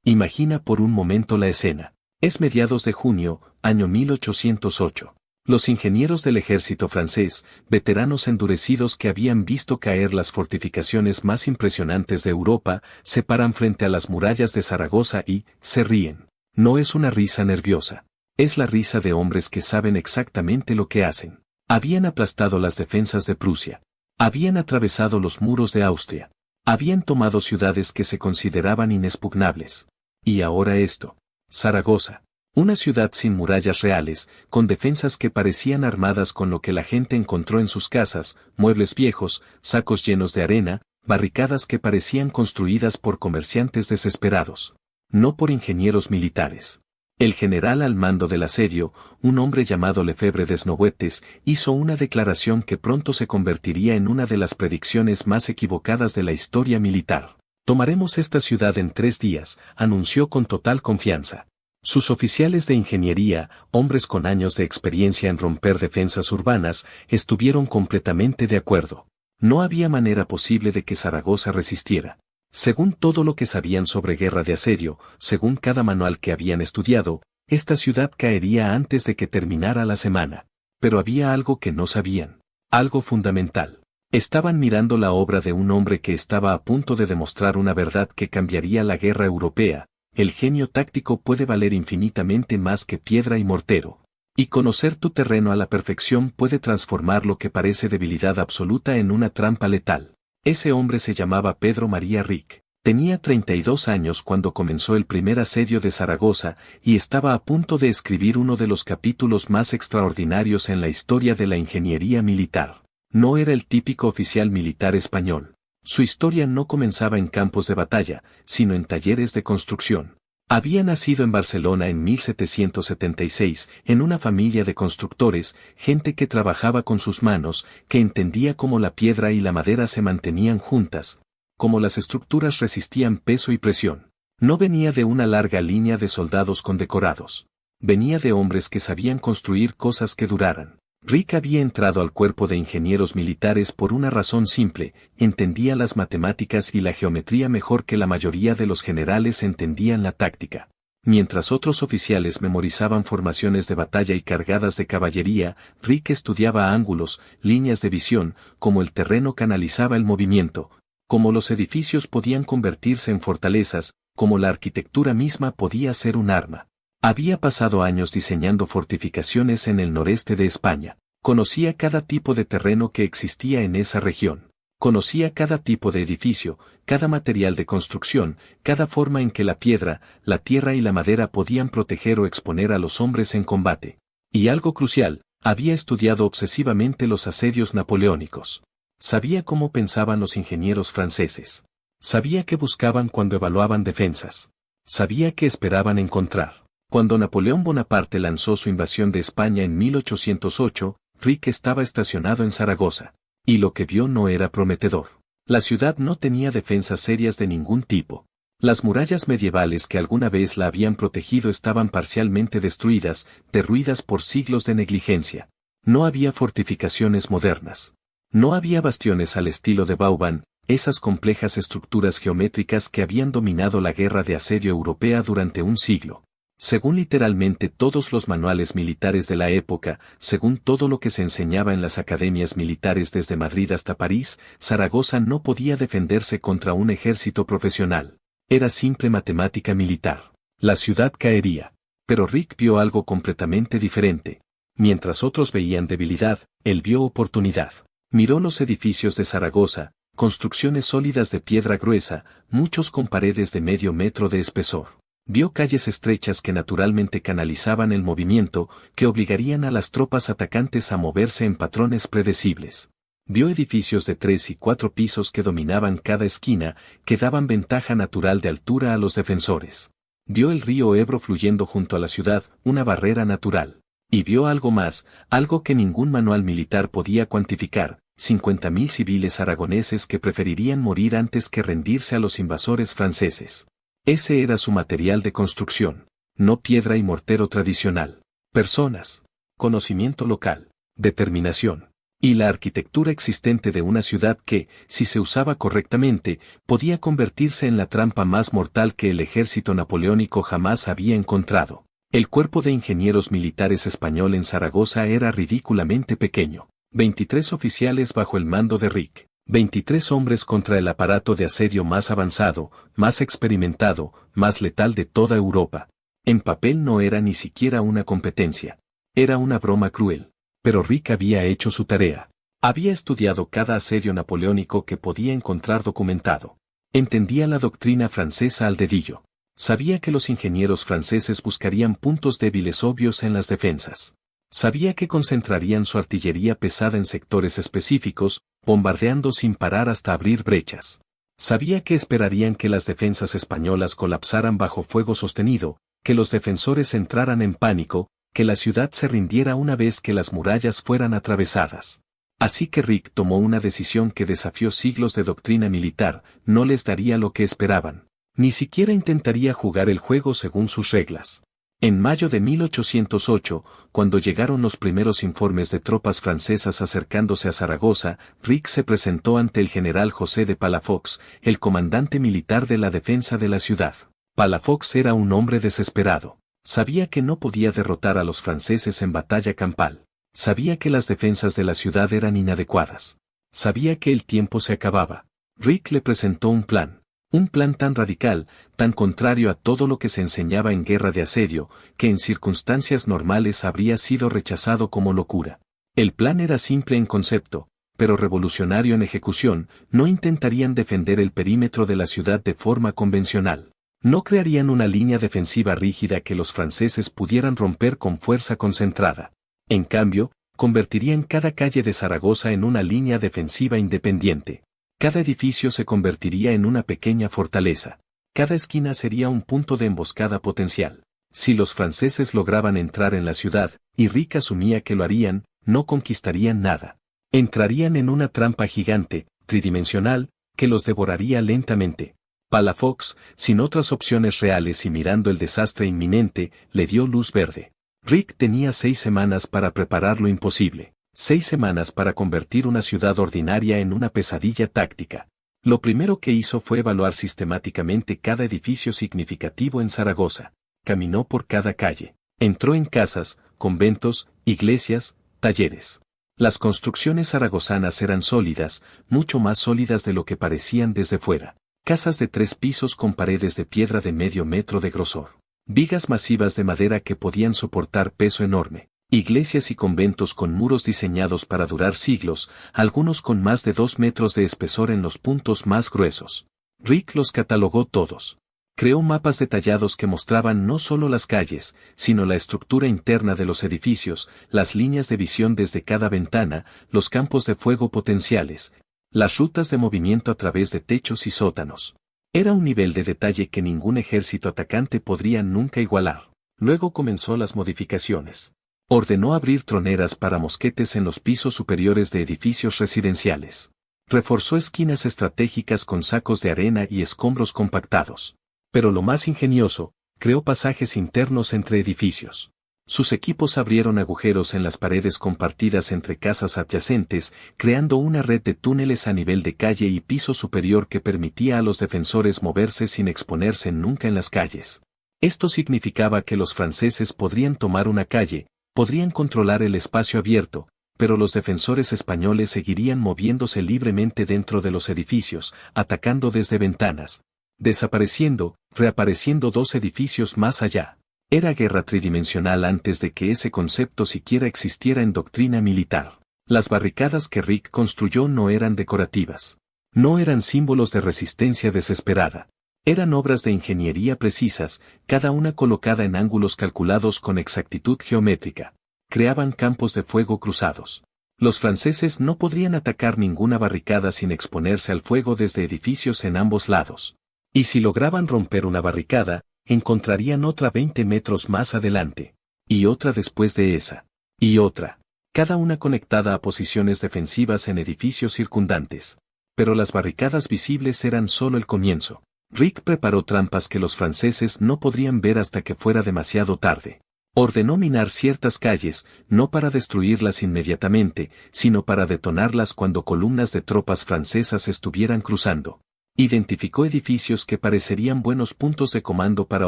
Imagina por un momento la escena. Es mediados de junio, año 1808. Los ingenieros del ejército francés, veteranos endurecidos que habían visto caer las fortificaciones más impresionantes de Europa, se paran frente a las murallas de Zaragoza y se ríen. No es una risa nerviosa. Es la risa de hombres que saben exactamente lo que hacen. Habían aplastado las defensas de Prusia. Habían atravesado los muros de Austria. Habían tomado ciudades que se consideraban inexpugnables. Y ahora esto. Zaragoza. Una ciudad sin murallas reales, con defensas que parecían armadas con lo que la gente encontró en sus casas, muebles viejos, sacos llenos de arena, barricadas que parecían construidas por comerciantes desesperados. No por ingenieros militares. El general al mando del asedio, un hombre llamado Lefebvre Desnouettes, hizo una declaración que pronto se convertiría en una de las predicciones más equivocadas de la historia militar. Tomaremos esta ciudad en 3 días, anunció con total confianza. Sus oficiales de ingeniería, hombres con años de experiencia en romper defensas urbanas, estuvieron completamente de acuerdo. No había manera posible de que Zaragoza resistiera. Según todo lo que sabían sobre guerra de asedio, según cada manual que habían estudiado, esta ciudad caería antes de que terminara la semana. Pero había algo que no sabían. Algo fundamental. Estaban mirando la obra de un hombre que estaba a punto de demostrar una verdad que cambiaría la guerra europea. El genio táctico puede valer infinitamente más que piedra y mortero. Y conocer tu terreno a la perfección puede transformar lo que parece debilidad absoluta en una trampa letal. Ese hombre se llamaba Pedro María Ric. Tenía 32 años cuando comenzó el primer asedio de Zaragoza y estaba a punto de escribir uno de los capítulos más extraordinarios en la historia de la ingeniería militar. No era el típico oficial militar español. Su historia no comenzaba en campos de batalla, sino en talleres de construcción. Había nacido en Barcelona en 1776, en una familia de constructores, gente que trabajaba con sus manos, que entendía cómo la piedra y la madera se mantenían juntas, cómo las estructuras resistían peso y presión. No venía de una larga línea de soldados condecorados. Venía de hombres que sabían construir cosas que duraran. Ric había entrado al cuerpo de ingenieros militares por una razón simple: entendía las matemáticas y la geometría mejor que la mayoría de los generales entendían la táctica. Mientras otros oficiales memorizaban formaciones de batalla y cargadas de caballería, Ric estudiaba ángulos, líneas de visión, cómo el terreno canalizaba el movimiento, cómo los edificios podían convertirse en fortalezas, cómo la arquitectura misma podía ser un arma. Había pasado años diseñando fortificaciones en el noreste de España. Conocía cada tipo de terreno que existía en esa región. Conocía cada tipo de edificio, cada material de construcción, cada forma en que la piedra, la tierra y la madera podían proteger o exponer a los hombres en combate. Y algo crucial, había estudiado obsesivamente los asedios napoleónicos. Sabía cómo pensaban los ingenieros franceses. Sabía qué buscaban cuando evaluaban defensas. Sabía qué esperaban encontrar. Cuando Napoleón Bonaparte lanzó su invasión de España en 1808, Ric estaba estacionado en Zaragoza. Y lo que vio no era prometedor. La ciudad no tenía defensas serias de ningún tipo. Las murallas medievales que alguna vez la habían protegido estaban parcialmente destruidas, derruidas por siglos de negligencia. No había fortificaciones modernas. No había bastiones al estilo de Vauban, esas complejas estructuras geométricas que habían dominado la guerra de asedio europea durante un siglo. Según literalmente todos los manuales militares de la época, según todo lo que se enseñaba en las academias militares desde Madrid hasta París, Zaragoza no podía defenderse contra un ejército profesional. Era simple matemática militar. La ciudad caería. Pero Ric vio algo completamente diferente. Mientras otros veían debilidad, él vio oportunidad. Miró los edificios de Zaragoza, construcciones sólidas de piedra gruesa, muchos con paredes de medio metro de espesor. Vio calles estrechas que naturalmente canalizaban el movimiento, que obligarían a las tropas atacantes a moverse en patrones predecibles. Vio edificios de 3 y 4 pisos que dominaban cada esquina, que daban ventaja natural de altura a los defensores. Vio el río Ebro fluyendo junto a la ciudad, una barrera natural. Y vio algo más, algo que ningún manual militar podía cuantificar: 50.000 civiles aragoneses que preferirían morir antes que rendirse a los invasores franceses. Ese era su material de construcción. No piedra y mortero tradicional. Personas. Conocimiento local. Determinación. y la arquitectura existente de una ciudad que, si se usaba correctamente, podía convertirse en la trampa más mortal que el ejército napoleónico jamás había encontrado. El cuerpo de ingenieros militares español en Zaragoza era ridículamente pequeño. 23 oficiales bajo el mando de Rich. 23 hombres contra el aparato de asedio más avanzado, más experimentado, más letal de toda Europa. En papel no era ni siquiera una competencia. Era una broma cruel. Pero Rich había hecho su tarea. Había estudiado cada asedio napoleónico que podía encontrar documentado. Entendía la doctrina francesa al dedillo. Sabía que los ingenieros franceses buscarían puntos débiles obvios en las defensas. Sabía que concentrarían su artillería pesada en sectores específicos, bombardeando sin parar hasta abrir brechas. Sabía que esperarían que las defensas españolas colapsaran bajo fuego sostenido, que los defensores entraran en pánico, que la ciudad se rindiera una vez que las murallas fueran atravesadas. Así que Rich tomó una decisión que desafió siglos de doctrina militar, no les daría lo que esperaban. Ni siquiera intentaría jugar el juego según sus reglas. En mayo de 1808, cuando llegaron los primeros informes de tropas francesas acercándose a Zaragoza, Rich se presentó ante el general José de Palafox, el comandante militar de la defensa de la ciudad. Palafox era un hombre desesperado. Sabía que no podía derrotar a los franceses en batalla campal. Sabía que las defensas de la ciudad eran inadecuadas. Sabía que el tiempo se acababa. Rich le presentó un plan tan radical, tan contrario a todo lo que se enseñaba en guerra de asedio, que en circunstancias normales habría sido rechazado como locura. El plan era simple en concepto, pero revolucionario en ejecución. No intentarían defender el perímetro de la ciudad de forma convencional. No crearían una línea defensiva rígida que los franceses pudieran romper con fuerza concentrada. En cambio, convertirían cada calle de Zaragoza en una línea defensiva independiente. Cada edificio se convertiría en una pequeña fortaleza. Cada esquina sería un punto de emboscada potencial. Si los franceses lograban entrar en la ciudad, y Rich asumía que lo harían, no conquistarían nada. Entrarían en una trampa gigante, tridimensional, que los devoraría lentamente. Palafox, sin otras opciones reales y mirando el desastre inminente, le dio luz verde. Rich tenía 6 semanas para preparar lo imposible. 6 semanas para convertir una ciudad ordinaria en una pesadilla táctica. Lo primero que hizo fue evaluar sistemáticamente cada edificio significativo en Zaragoza. Caminó por cada calle. Entró en casas, conventos, iglesias, talleres. Las construcciones zaragozanas eran sólidas, mucho más sólidas de lo que parecían desde fuera. Casas de 3 pisos con paredes de piedra de medio metro de grosor. Vigas masivas de madera que podían soportar peso enorme. Iglesias y conventos con muros diseñados para durar siglos, algunos con más de 2 metros de espesor en los puntos más gruesos. Rich los catalogó todos. Creó mapas detallados que mostraban no solo las calles, sino la estructura interna de los edificios, las líneas de visión desde cada ventana, los campos de fuego potenciales, las rutas de movimiento a través de techos y sótanos. Era un nivel de detalle que ningún ejército atacante podría nunca igualar. Luego comenzó las modificaciones. Ordenó abrir troneras para mosquetes en los pisos superiores de edificios residenciales. Reforzó esquinas estratégicas con sacos de arena y escombros compactados. Pero lo más ingenioso, creó pasajes internos entre edificios. Sus equipos abrieron agujeros en las paredes compartidas entre casas adyacentes, creando una red de túneles a nivel de calle y piso superior que permitía a los defensores moverse sin exponerse nunca en las calles. Esto significaba que los franceses podrían tomar una calle, podrían controlar el espacio abierto, pero los defensores españoles seguirían moviéndose libremente dentro de los edificios, atacando desde ventanas, desapareciendo, reapareciendo 2 edificios más allá. Era guerra tridimensional antes de que ese concepto siquiera existiera en doctrina militar. Las barricadas que Rich construyó no eran decorativas. No eran símbolos de resistencia desesperada. Eran obras de ingeniería precisas, cada una colocada en ángulos calculados con exactitud geométrica. Creaban campos de fuego cruzados. Los franceses no podrían atacar ninguna barricada sin exponerse al fuego desde edificios en ambos lados. Y si lograban romper una barricada, encontrarían otra 20 metros más adelante. Y otra después de esa. Y otra. Cada una conectada a posiciones defensivas en edificios circundantes. Pero las barricadas visibles eran solo el comienzo. Rich preparó trampas que los franceses no podrían ver hasta que fuera demasiado tarde. Ordenó minar ciertas calles, no para destruirlas inmediatamente, sino para detonarlas cuando columnas de tropas francesas estuvieran cruzando. Identificó edificios que parecerían buenos puntos de comando para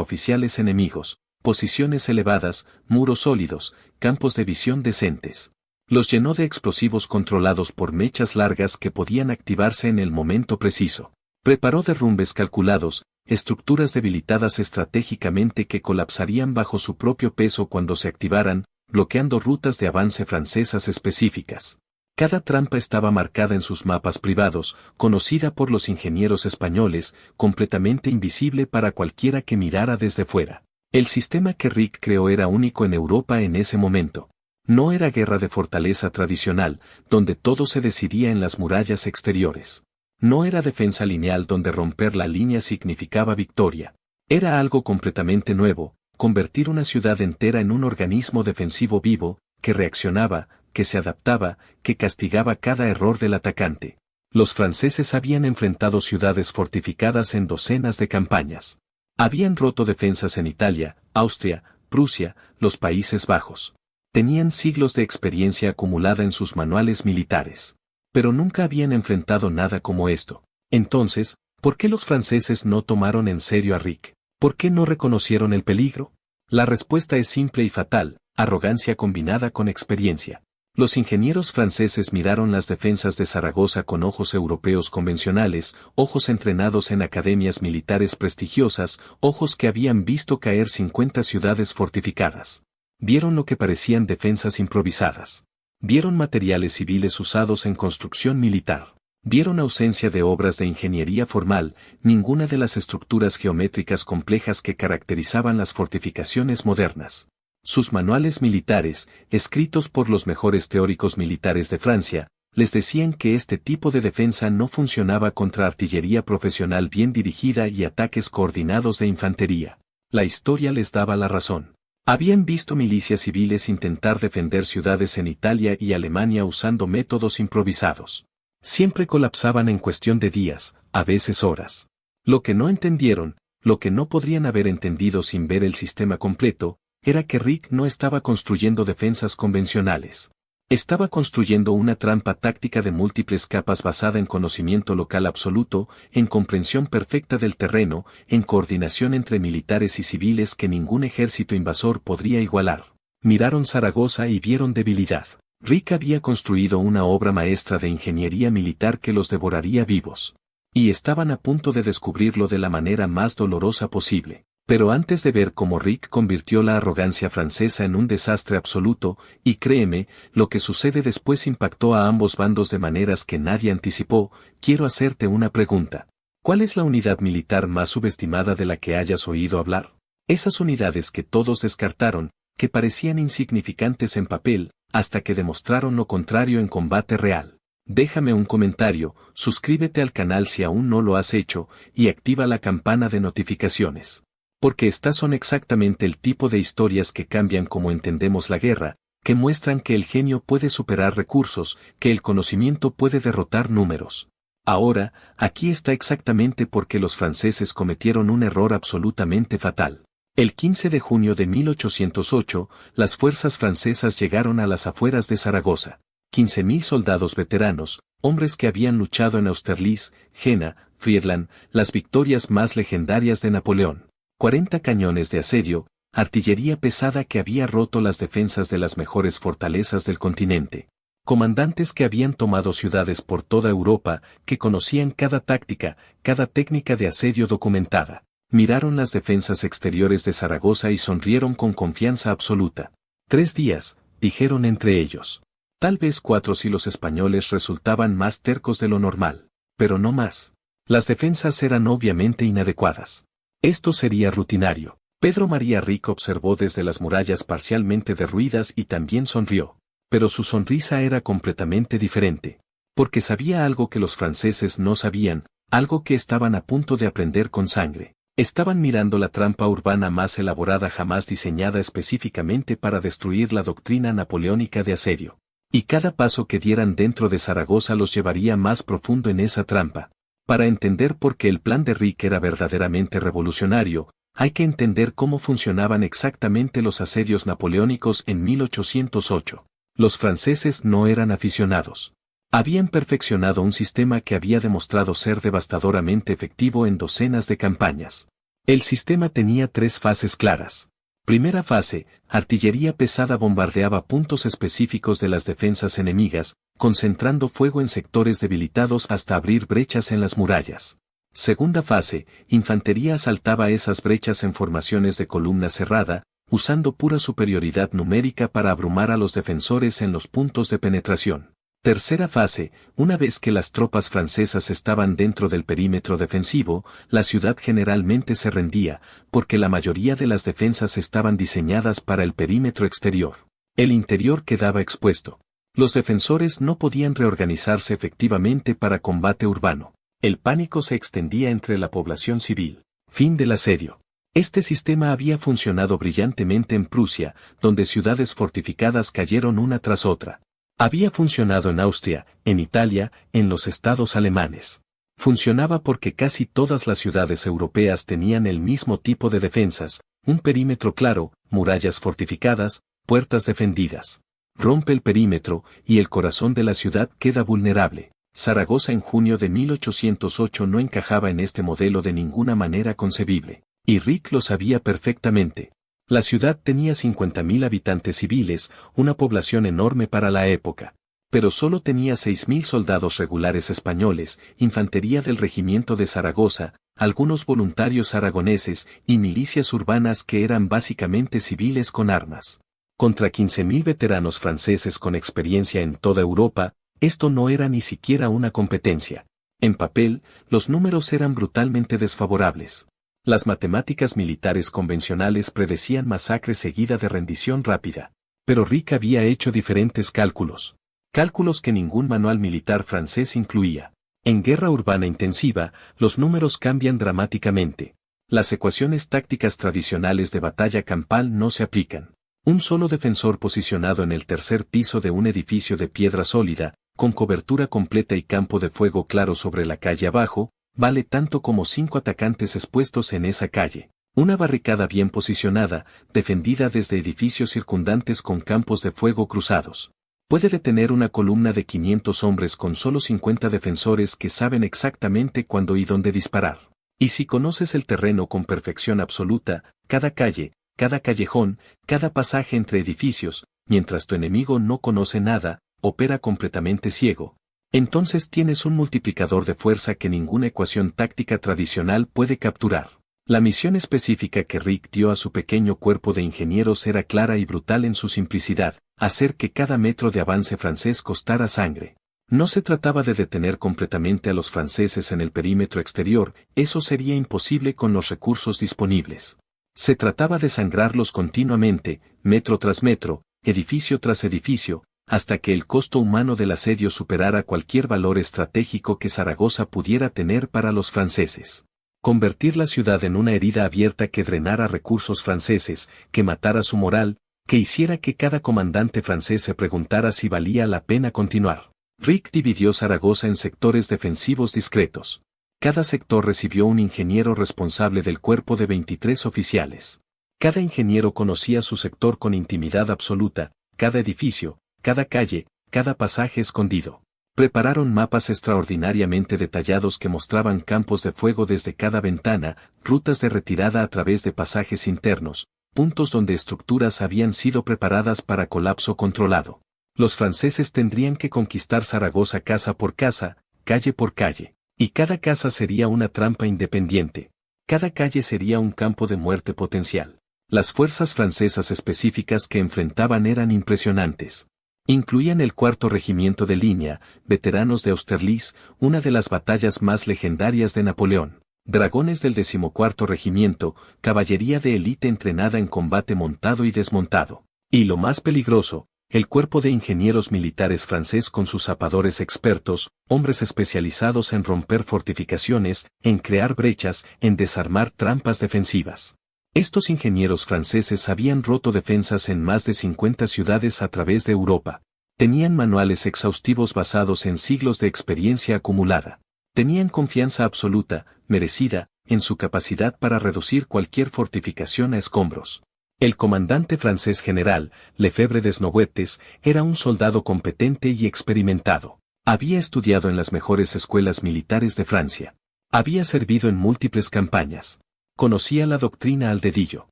oficiales enemigos, posiciones elevadas, muros sólidos, campos de visión decentes. Los llenó de explosivos controlados por mechas largas que podían activarse en el momento preciso. Preparó derrumbes calculados, estructuras debilitadas estratégicamente que colapsarían bajo su propio peso cuando se activaran, bloqueando rutas de avance francesas específicas. Cada trampa estaba marcada en sus mapas privados, conocida por los ingenieros españoles, completamente invisible para cualquiera que mirara desde fuera. El sistema que Rick creó era único en Europa en ese momento. No era guerra de fortaleza tradicional, donde todo se decidía en las murallas exteriores. No era defensa lineal donde romper la línea significaba victoria. Era algo completamente nuevo, convertir una ciudad entera en un organismo defensivo vivo, que reaccionaba, que se adaptaba, que castigaba cada error del atacante. Los franceses habían enfrentado ciudades fortificadas en docenas de campañas. Habían roto defensas en Italia, Austria, Prusia, los Países Bajos. Tenían siglos de experiencia acumulada en sus manuales militares. Pero nunca habían enfrentado nada como esto. Entonces, ¿por qué los franceses no tomaron en serio a Rick? ¿Por qué no reconocieron el peligro? La respuesta es simple y fatal: arrogancia combinada con experiencia. Los ingenieros franceses miraron las defensas de Zaragoza con ojos europeos convencionales, ojos entrenados en academias militares prestigiosas, ojos que habían visto caer 50 ciudades fortificadas. Vieron lo que parecían defensas improvisadas. Vieron materiales civiles usados en construcción militar. Vieron ausencia de obras de ingeniería formal, ninguna de las estructuras geométricas complejas que caracterizaban las fortificaciones modernas. Sus manuales militares, escritos por los mejores teóricos militares de Francia, les decían que este tipo de defensa no funcionaba contra artillería profesional bien dirigida y ataques coordinados de infantería. La historia les daba la razón. Habían visto milicias civiles intentar defender ciudades en Italia y Alemania usando métodos improvisados. Siempre colapsaban en cuestión de días, a veces horas. Lo que no entendieron, lo que no podrían haber entendido sin ver el sistema completo, era que Rick no estaba construyendo defensas convencionales. Estaba construyendo una trampa táctica de múltiples capas basada en conocimiento local absoluto, en comprensión perfecta del terreno, en coordinación entre militares y civiles que ningún ejército invasor podría igualar. Miraron Zaragoza y vieron debilidad. Rick había construido una obra maestra de ingeniería militar que los devoraría vivos. Y estaban a punto de descubrirlo de la manera más dolorosa posible. Pero antes de ver cómo Rick convirtió la arrogancia francesa en un desastre absoluto, y créeme, lo que sucede después impactó a ambos bandos de maneras que nadie anticipó, quiero hacerte una pregunta. ¿Cuál es la unidad militar más subestimada de la que hayas oído hablar? Esas unidades que todos descartaron, que parecían insignificantes en papel, hasta que demostraron lo contrario en combate real. Déjame un comentario, suscríbete al canal si aún no lo has hecho, y activa la campana de notificaciones. Porque estas son exactamente el tipo de historias que cambian cómo entendemos la guerra, que muestran que el genio puede superar recursos, que el conocimiento puede derrotar números. Ahora, aquí está exactamente por qué los franceses cometieron un error absolutamente fatal. El 15 de junio de 1808, las fuerzas francesas llegaron a las afueras de Zaragoza. 15.000 soldados veteranos, hombres que habían luchado en Austerlitz, Jena, Friedland, las victorias más legendarias de Napoleón. 40 cañones de asedio, artillería pesada que había roto las defensas de las mejores fortalezas del continente. Comandantes que habían tomado ciudades por toda Europa, que conocían cada táctica, cada técnica de asedio documentada. Miraron las defensas exteriores de Zaragoza y sonrieron con confianza absoluta. 3 días, dijeron entre ellos. Tal vez 4 si los españoles resultaban más tercos de lo normal. Pero no más. Las defensas eran obviamente inadecuadas. Esto sería rutinario. Pedro María Rick observó desde las murallas parcialmente derruidas y también sonrió. Pero su sonrisa era completamente diferente. Porque sabía algo que los franceses no sabían, algo que estaban a punto de aprender con sangre. Estaban mirando la trampa urbana más elaborada jamás diseñada específicamente para destruir la doctrina napoleónica de asedio. Y cada paso que dieran dentro de Zaragoza los llevaría más profundo en esa trampa. Para entender por qué el plan de Rick era verdaderamente revolucionario, Hay que entender cómo funcionaban exactamente los asedios napoleónicos en 1808. Los franceses no eran aficionados. Habían perfeccionado un sistema que había demostrado ser devastadoramente efectivo en docenas de campañas. El sistema tenía 3 fases claras. Primera fase, artillería pesada bombardeaba puntos específicos de las defensas enemigas, concentrando fuego en sectores debilitados hasta abrir brechas en las murallas. Segunda fase, infantería asaltaba esas brechas en formaciones de columna cerrada, usando pura superioridad numérica para abrumar a los defensores en los puntos de penetración. Tercera fase, una vez que las tropas francesas estaban dentro del perímetro defensivo, la ciudad generalmente se rendía, porque la mayoría de las defensas estaban diseñadas para el perímetro exterior. El interior quedaba expuesto. Los defensores no podían reorganizarse efectivamente para combate urbano. El pánico se extendía entre la población civil. Fin del asedio. Este sistema había funcionado brillantemente en Prusia, donde ciudades fortificadas cayeron una tras otra. Había funcionado en Austria, en Italia, en los estados alemanes. Funcionaba porque casi todas las ciudades europeas tenían el mismo tipo de defensas, un perímetro claro, murallas fortificadas, puertas defendidas. Rompe el perímetro, y el corazón de la ciudad queda vulnerable. Zaragoza en junio de 1808 no encajaba en este modelo de ninguna manera concebible, y Rick lo sabía perfectamente. La ciudad tenía 50.000 habitantes civiles, una población enorme para la época, pero solo tenía 6.000 soldados regulares españoles, infantería del regimiento de Zaragoza, algunos voluntarios aragoneses y milicias urbanas que eran básicamente civiles con armas. Contra 15.000 veteranos franceses con experiencia en toda Europa, esto no era ni siquiera una competencia. En papel, los números eran brutalmente desfavorables. Las matemáticas militares convencionales predecían masacre seguida de rendición rápida. Pero Rick había hecho diferentes cálculos. Cálculos que ningún manual militar francés incluía. En guerra urbana intensiva, los números cambian dramáticamente. Las ecuaciones tácticas tradicionales de batalla campal no se aplican. Un solo defensor posicionado en el tercer piso de un edificio de piedra sólida, con cobertura completa y campo de fuego claro sobre la calle abajo, vale tanto como 5 atacantes expuestos en esa calle. Una barricada bien posicionada, defendida desde edificios circundantes con campos de fuego cruzados. Puede detener una columna de 500 hombres con solo 50 defensores que saben exactamente cuándo y dónde disparar. Y si conoces el terreno con perfección absoluta, cada calle, cada callejón, cada pasaje entre edificios, mientras tu enemigo no conoce nada, opera completamente ciego. Entonces tienes un multiplicador de fuerza que ninguna ecuación táctica tradicional puede capturar. La misión específica que Rick dio a su pequeño cuerpo de ingenieros era clara y brutal en su simplicidad, hacer que cada metro de avance francés costara sangre. No se trataba de detener completamente a los franceses en el perímetro exterior, eso sería imposible con los recursos disponibles. Se trataba de sangrarlos continuamente, metro tras metro, edificio tras edificio, hasta que el costo humano del asedio superara cualquier valor estratégico que Zaragoza pudiera tener para los franceses. Convertir la ciudad en una herida abierta que drenara recursos franceses, que matara su moral, que hiciera que cada comandante francés se preguntara si valía la pena continuar. Rick dividió Zaragoza en sectores defensivos discretos. Cada sector recibió un ingeniero responsable del cuerpo de 23 oficiales. Cada ingeniero conocía su sector con intimidad absoluta, cada edificio, cada calle, cada pasaje escondido. Prepararon mapas extraordinariamente detallados que mostraban campos de fuego desde cada ventana, rutas de retirada a través de pasajes internos, puntos donde estructuras habían sido preparadas para colapso controlado. Los franceses tendrían que conquistar Zaragoza casa por casa, calle por calle. Y cada casa sería una trampa independiente. Cada calle sería un campo de muerte potencial. Las fuerzas francesas específicas que enfrentaban eran impresionantes. Incluían el 4º Regimiento de Línea, veteranos de Austerlitz, una de las batallas más legendarias de Napoleón. Dragones del 14º Regimiento, caballería de élite entrenada en combate montado y desmontado. Y lo más peligroso, el cuerpo de ingenieros militares francés con sus zapadores expertos, hombres especializados en romper fortificaciones, en crear brechas, en desarmar trampas defensivas. Estos ingenieros franceses habían roto defensas en más de 50 ciudades a través de Europa. Tenían manuales exhaustivos basados en siglos de experiencia acumulada. Tenían confianza absoluta, merecida, en su capacidad para reducir cualquier fortificación a escombros. El comandante francés general, Lefebvre Desnouettes, era un soldado competente y experimentado. Había estudiado en las mejores escuelas militares de Francia. Había servido en múltiples campañas. Conocía la doctrina al dedillo.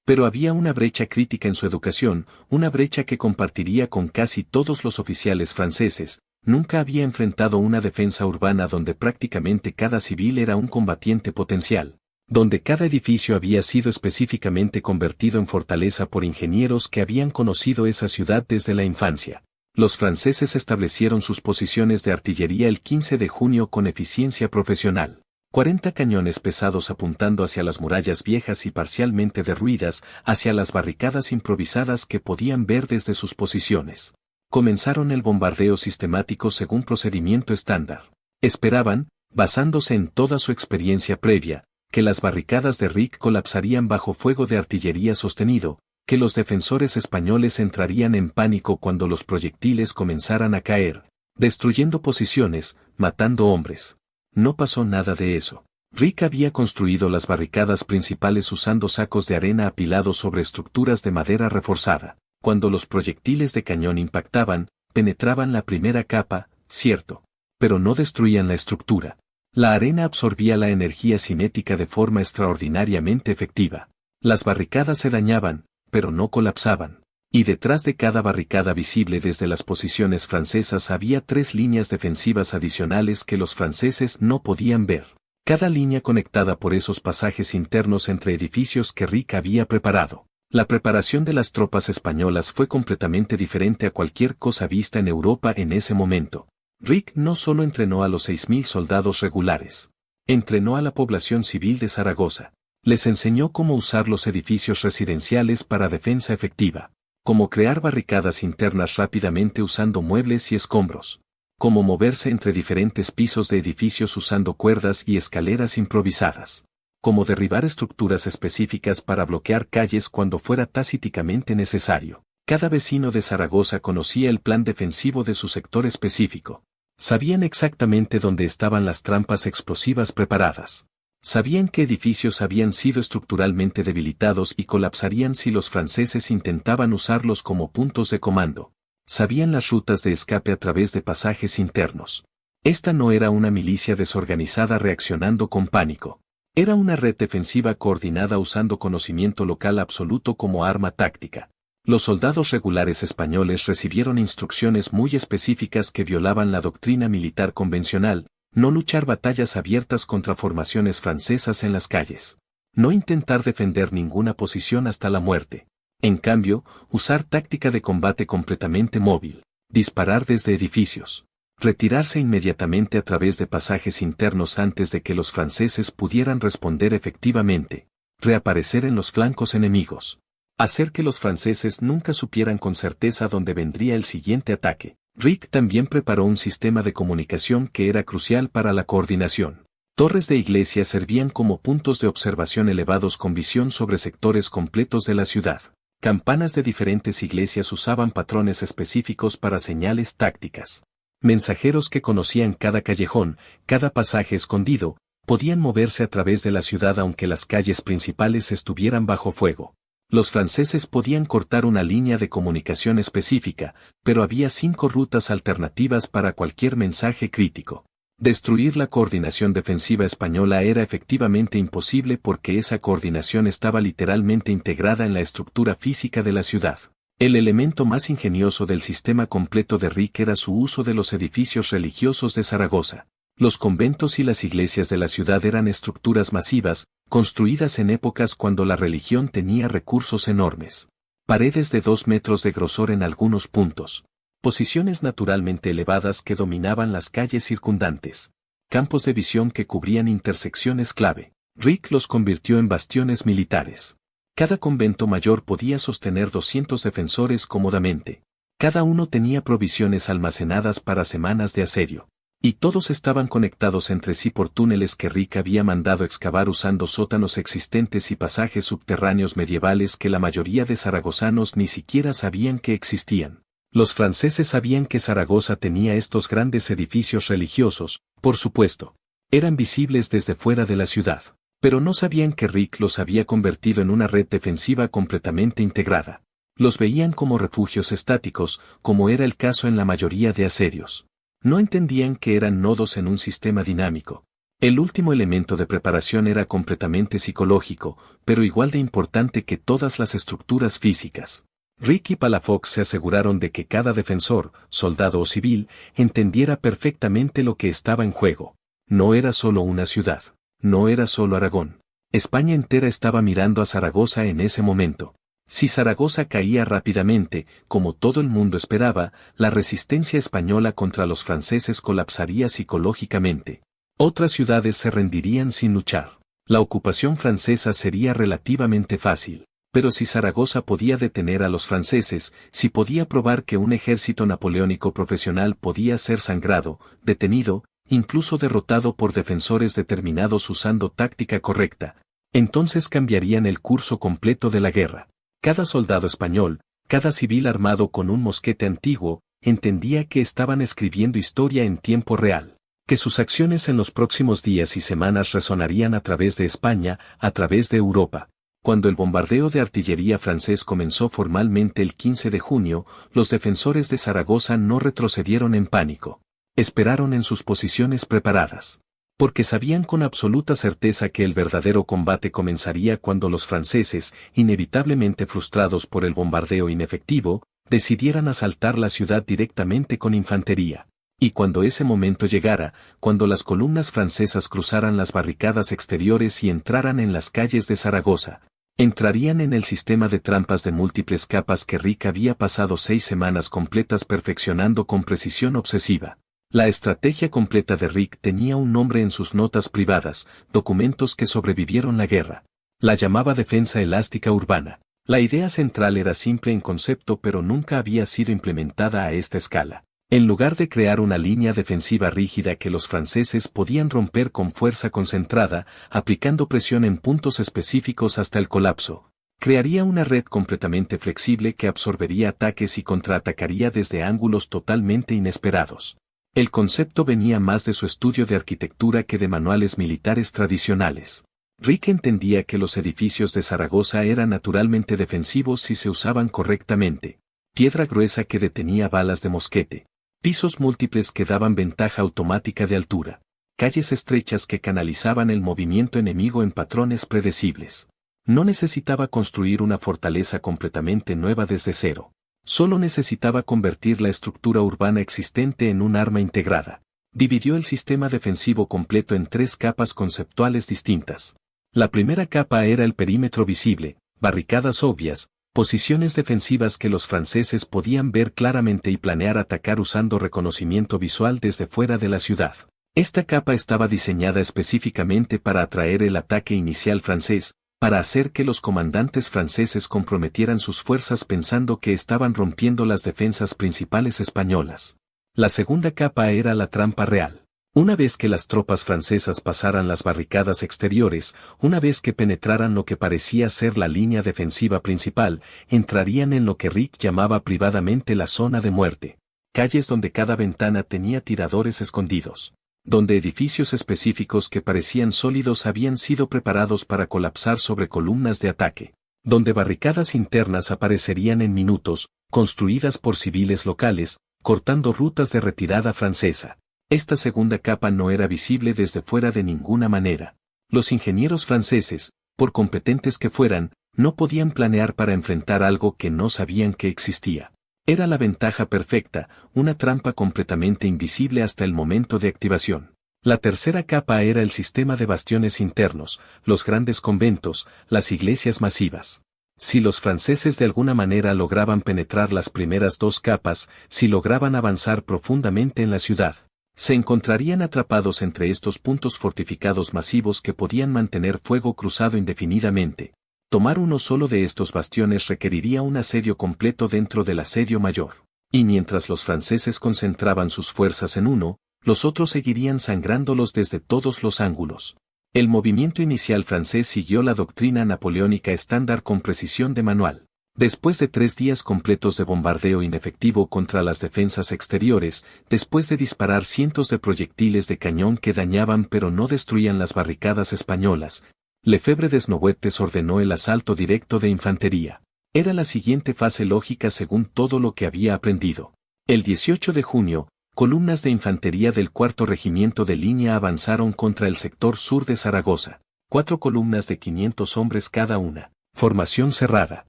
Pero había una brecha crítica en su educación, una brecha que compartiría con casi todos los oficiales franceses. Nunca había enfrentado una defensa urbana donde prácticamente cada civil era un combatiente potencial, donde cada edificio había sido específicamente convertido en fortaleza por ingenieros que habían conocido esa ciudad desde la infancia. Los franceses establecieron sus posiciones de artillería el 15 de junio con eficiencia profesional. 40 cañones pesados apuntando hacia las murallas viejas y parcialmente derruidas, hacia las barricadas improvisadas que podían ver desde sus posiciones. Comenzaron el bombardeo sistemático según procedimiento estándar. Esperaban, basándose en toda su experiencia previa, que las barricadas de Ric colapsarían bajo fuego de artillería sostenido, que los defensores españoles entrarían en pánico cuando los proyectiles comenzaran a caer, destruyendo posiciones, matando hombres. No pasó nada de eso. Ric había construido las barricadas principales usando sacos de arena apilados sobre estructuras de madera reforzada. Cuando los proyectiles de cañón impactaban, penetraban la primera capa, cierto, pero no destruían la estructura. La arena absorbía la energía cinética de forma extraordinariamente efectiva. Las barricadas se dañaban, pero no colapsaban. Y detrás de cada barricada visible desde las posiciones francesas había 3 líneas defensivas adicionales que los franceses no podían ver. Cada línea conectada por esos pasajes internos entre edificios que Ric había preparado. La preparación de las tropas españolas fue completamente diferente a cualquier cosa vista en Europa en ese momento. Ric no solo entrenó a los 6.000 soldados regulares. Entrenó a la población civil de Zaragoza. Les enseñó cómo usar los edificios residenciales para defensa efectiva. Cómo crear barricadas internas rápidamente usando muebles y escombros. Cómo moverse entre diferentes pisos de edificios usando cuerdas y escaleras improvisadas. Cómo derribar estructuras específicas para bloquear calles cuando fuera tácticamente necesario. Cada vecino de Zaragoza conocía el plan defensivo de su sector específico. Sabían exactamente dónde estaban las trampas explosivas preparadas. Sabían qué edificios habían sido estructuralmente debilitados y colapsarían si los franceses intentaban usarlos como puntos de comando. Sabían las rutas de escape a través de pasajes internos. Esta no era una milicia desorganizada reaccionando con pánico. Era una red defensiva coordinada usando conocimiento local absoluto como arma táctica. Los soldados regulares españoles recibieron instrucciones muy específicas que violaban la doctrina militar convencional. No luchar batallas abiertas contra formaciones francesas en las calles. No intentar defender ninguna posición hasta la muerte. En cambio, usar táctica de combate completamente móvil. Disparar desde edificios. Retirarse inmediatamente a través de pasajes internos antes de que los franceses pudieran responder efectivamente. Reaparecer en los flancos enemigos. Hacer que los franceses nunca supieran con certeza dónde vendría el siguiente ataque. Ric también preparó un sistema de comunicación que era crucial para la coordinación. Torres de iglesia servían como puntos de observación elevados con visión sobre sectores completos de la ciudad. Campanas de diferentes iglesias usaban patrones específicos para señales tácticas. Mensajeros que conocían cada callejón, cada pasaje escondido, podían moverse a través de la ciudad aunque las calles principales estuvieran bajo fuego. Los franceses podían cortar una línea de comunicación específica, pero había 5 rutas alternativas para cualquier mensaje crítico. Destruir la coordinación defensiva española era efectivamente imposible porque esa coordinación estaba literalmente integrada en la estructura física de la ciudad. El elemento más ingenioso del sistema completo de Ric era su uso de los edificios religiosos de Zaragoza. Los conventos y las iglesias de la ciudad eran estructuras masivas, construidas en épocas cuando la religión tenía recursos enormes. Paredes de 2 metros de grosor en algunos puntos. Posiciones naturalmente elevadas que dominaban las calles circundantes. Campos de visión que cubrían intersecciones clave. Ric los convirtió en bastiones militares. Cada convento mayor podía sostener 200 defensores cómodamente. Cada uno tenía provisiones almacenadas para semanas de asedio. Y todos estaban conectados entre sí por túneles que Ric había mandado excavar usando sótanos existentes y pasajes subterráneos medievales que la mayoría de zaragozanos ni siquiera sabían que existían. Los franceses sabían que Zaragoza tenía estos grandes edificios religiosos, por supuesto. Eran visibles desde fuera de la ciudad. Pero no sabían que Rick los había convertido en una red defensiva completamente integrada. Los veían como refugios estáticos, como era el caso en la mayoría de asedios. No entendían que eran nodos en un sistema dinámico. El último elemento de preparación era completamente psicológico, pero igual de importante que todas las estructuras físicas. Rick y Palafox se aseguraron de que cada defensor, soldado o civil, entendiera perfectamente lo que estaba en juego. No era solo una ciudad. No era solo Aragón. España entera estaba mirando a Zaragoza en ese momento. Si Zaragoza caía rápidamente, como todo el mundo esperaba, la resistencia española contra los franceses colapsaría psicológicamente. Otras ciudades se rendirían sin luchar. La ocupación francesa sería relativamente fácil. Pero si Zaragoza podía detener a los franceses, si podía probar que un ejército napoleónico profesional podía ser sangrado, detenido, incluso derrotado por defensores determinados usando táctica correcta, entonces cambiarían el curso completo de la guerra. Cada soldado español, cada civil armado con un mosquete antiguo, entendía que estaban escribiendo historia en tiempo real, que sus acciones en los próximos días y semanas resonarían a través de España, a través de Europa. Cuando el bombardeo de artillería francés comenzó formalmente el 15 de junio, los defensores de Zaragoza no retrocedieron en pánico. Esperaron en sus posiciones preparadas. Porque sabían con absoluta certeza que el verdadero combate comenzaría cuando los franceses, inevitablemente frustrados por el bombardeo inefectivo, decidieran asaltar la ciudad directamente con infantería. Y cuando ese momento llegara, cuando las columnas francesas cruzaran las barricadas exteriores y entraran en las calles de Zaragoza, entrarían en el sistema de trampas de múltiples capas que Rick había pasado 6 semanas completas perfeccionando con precisión obsesiva. La estrategia completa de Rick tenía un nombre en sus notas privadas, documentos que sobrevivieron la guerra. La llamaba defensa elástica urbana. La idea central era simple en concepto pero nunca había sido implementada a esta escala. En lugar de crear una línea defensiva rígida que los franceses podían romper con fuerza concentrada, aplicando presión en puntos específicos hasta el colapso, crearía una red completamente flexible que absorbería ataques y contraatacaría desde ángulos totalmente inesperados. El concepto venía más de su estudio de arquitectura que de manuales militares tradicionales. Rick entendía que los edificios de Zaragoza eran naturalmente defensivos si se usaban correctamente. Piedra gruesa que detenía balas de mosquete. Pisos múltiples que daban ventaja automática de altura. Calles estrechas que canalizaban el movimiento enemigo en patrones predecibles. No necesitaba construir una fortaleza completamente nueva desde cero. Solo necesitaba convertir la estructura urbana existente en un arma integrada. Dividió el sistema defensivo completo en 3 capas conceptuales distintas. La primera capa era el perímetro visible, barricadas obvias, posiciones defensivas que los franceses podían ver claramente y planear atacar usando reconocimiento visual desde fuera de la ciudad. Esta capa estaba diseñada específicamente para atraer el ataque inicial francés, para hacer que los comandantes franceses comprometieran sus fuerzas pensando que estaban rompiendo las defensas principales españolas. La segunda capa era la trampa real. Una vez que las tropas francesas pasaran las barricadas exteriores, una vez que penetraran lo que parecía ser la línea defensiva principal, entrarían en lo que Rick llamaba privadamente la zona de muerte. Calles donde cada ventana tenía tiradores escondidos. Donde edificios específicos que parecían sólidos habían sido preparados para colapsar sobre columnas de ataque. Donde barricadas internas aparecerían en minutos, construidas por civiles locales, cortando rutas de retirada francesa. Esta segunda capa no era visible desde fuera de ninguna manera. Los ingenieros franceses, por competentes que fueran, no podían planear para enfrentar algo que no sabían que existía. Era la ventaja perfecta, una trampa completamente invisible hasta el momento de activación. La tercera capa era el sistema de bastiones internos, los grandes conventos, las iglesias masivas. Si los franceses de alguna manera lograban penetrar las primeras 2 capas, si lograban avanzar profundamente en la ciudad, se encontrarían atrapados entre estos puntos fortificados masivos que podían mantener fuego cruzado indefinidamente. Tomar uno solo de estos bastiones requeriría un asedio completo dentro del asedio mayor. Y mientras los franceses concentraban sus fuerzas en uno, los otros seguirían sangrándolos desde todos los ángulos. El movimiento inicial francés siguió la doctrina napoleónica estándar con precisión de manual. Después de 3 días completos de bombardeo inefectivo contra las defensas exteriores, después de disparar cientos de proyectiles de cañón que dañaban pero no destruían las barricadas españolas, Lefebvre Desnouettes ordenó el asalto directo de infantería. Era la siguiente fase lógica según todo lo que había aprendido. El 18 de junio, columnas de infantería del 4º Regimiento de Línea avanzaron contra el sector sur de Zaragoza. 4 columnas de 500 hombres cada una. Formación cerrada.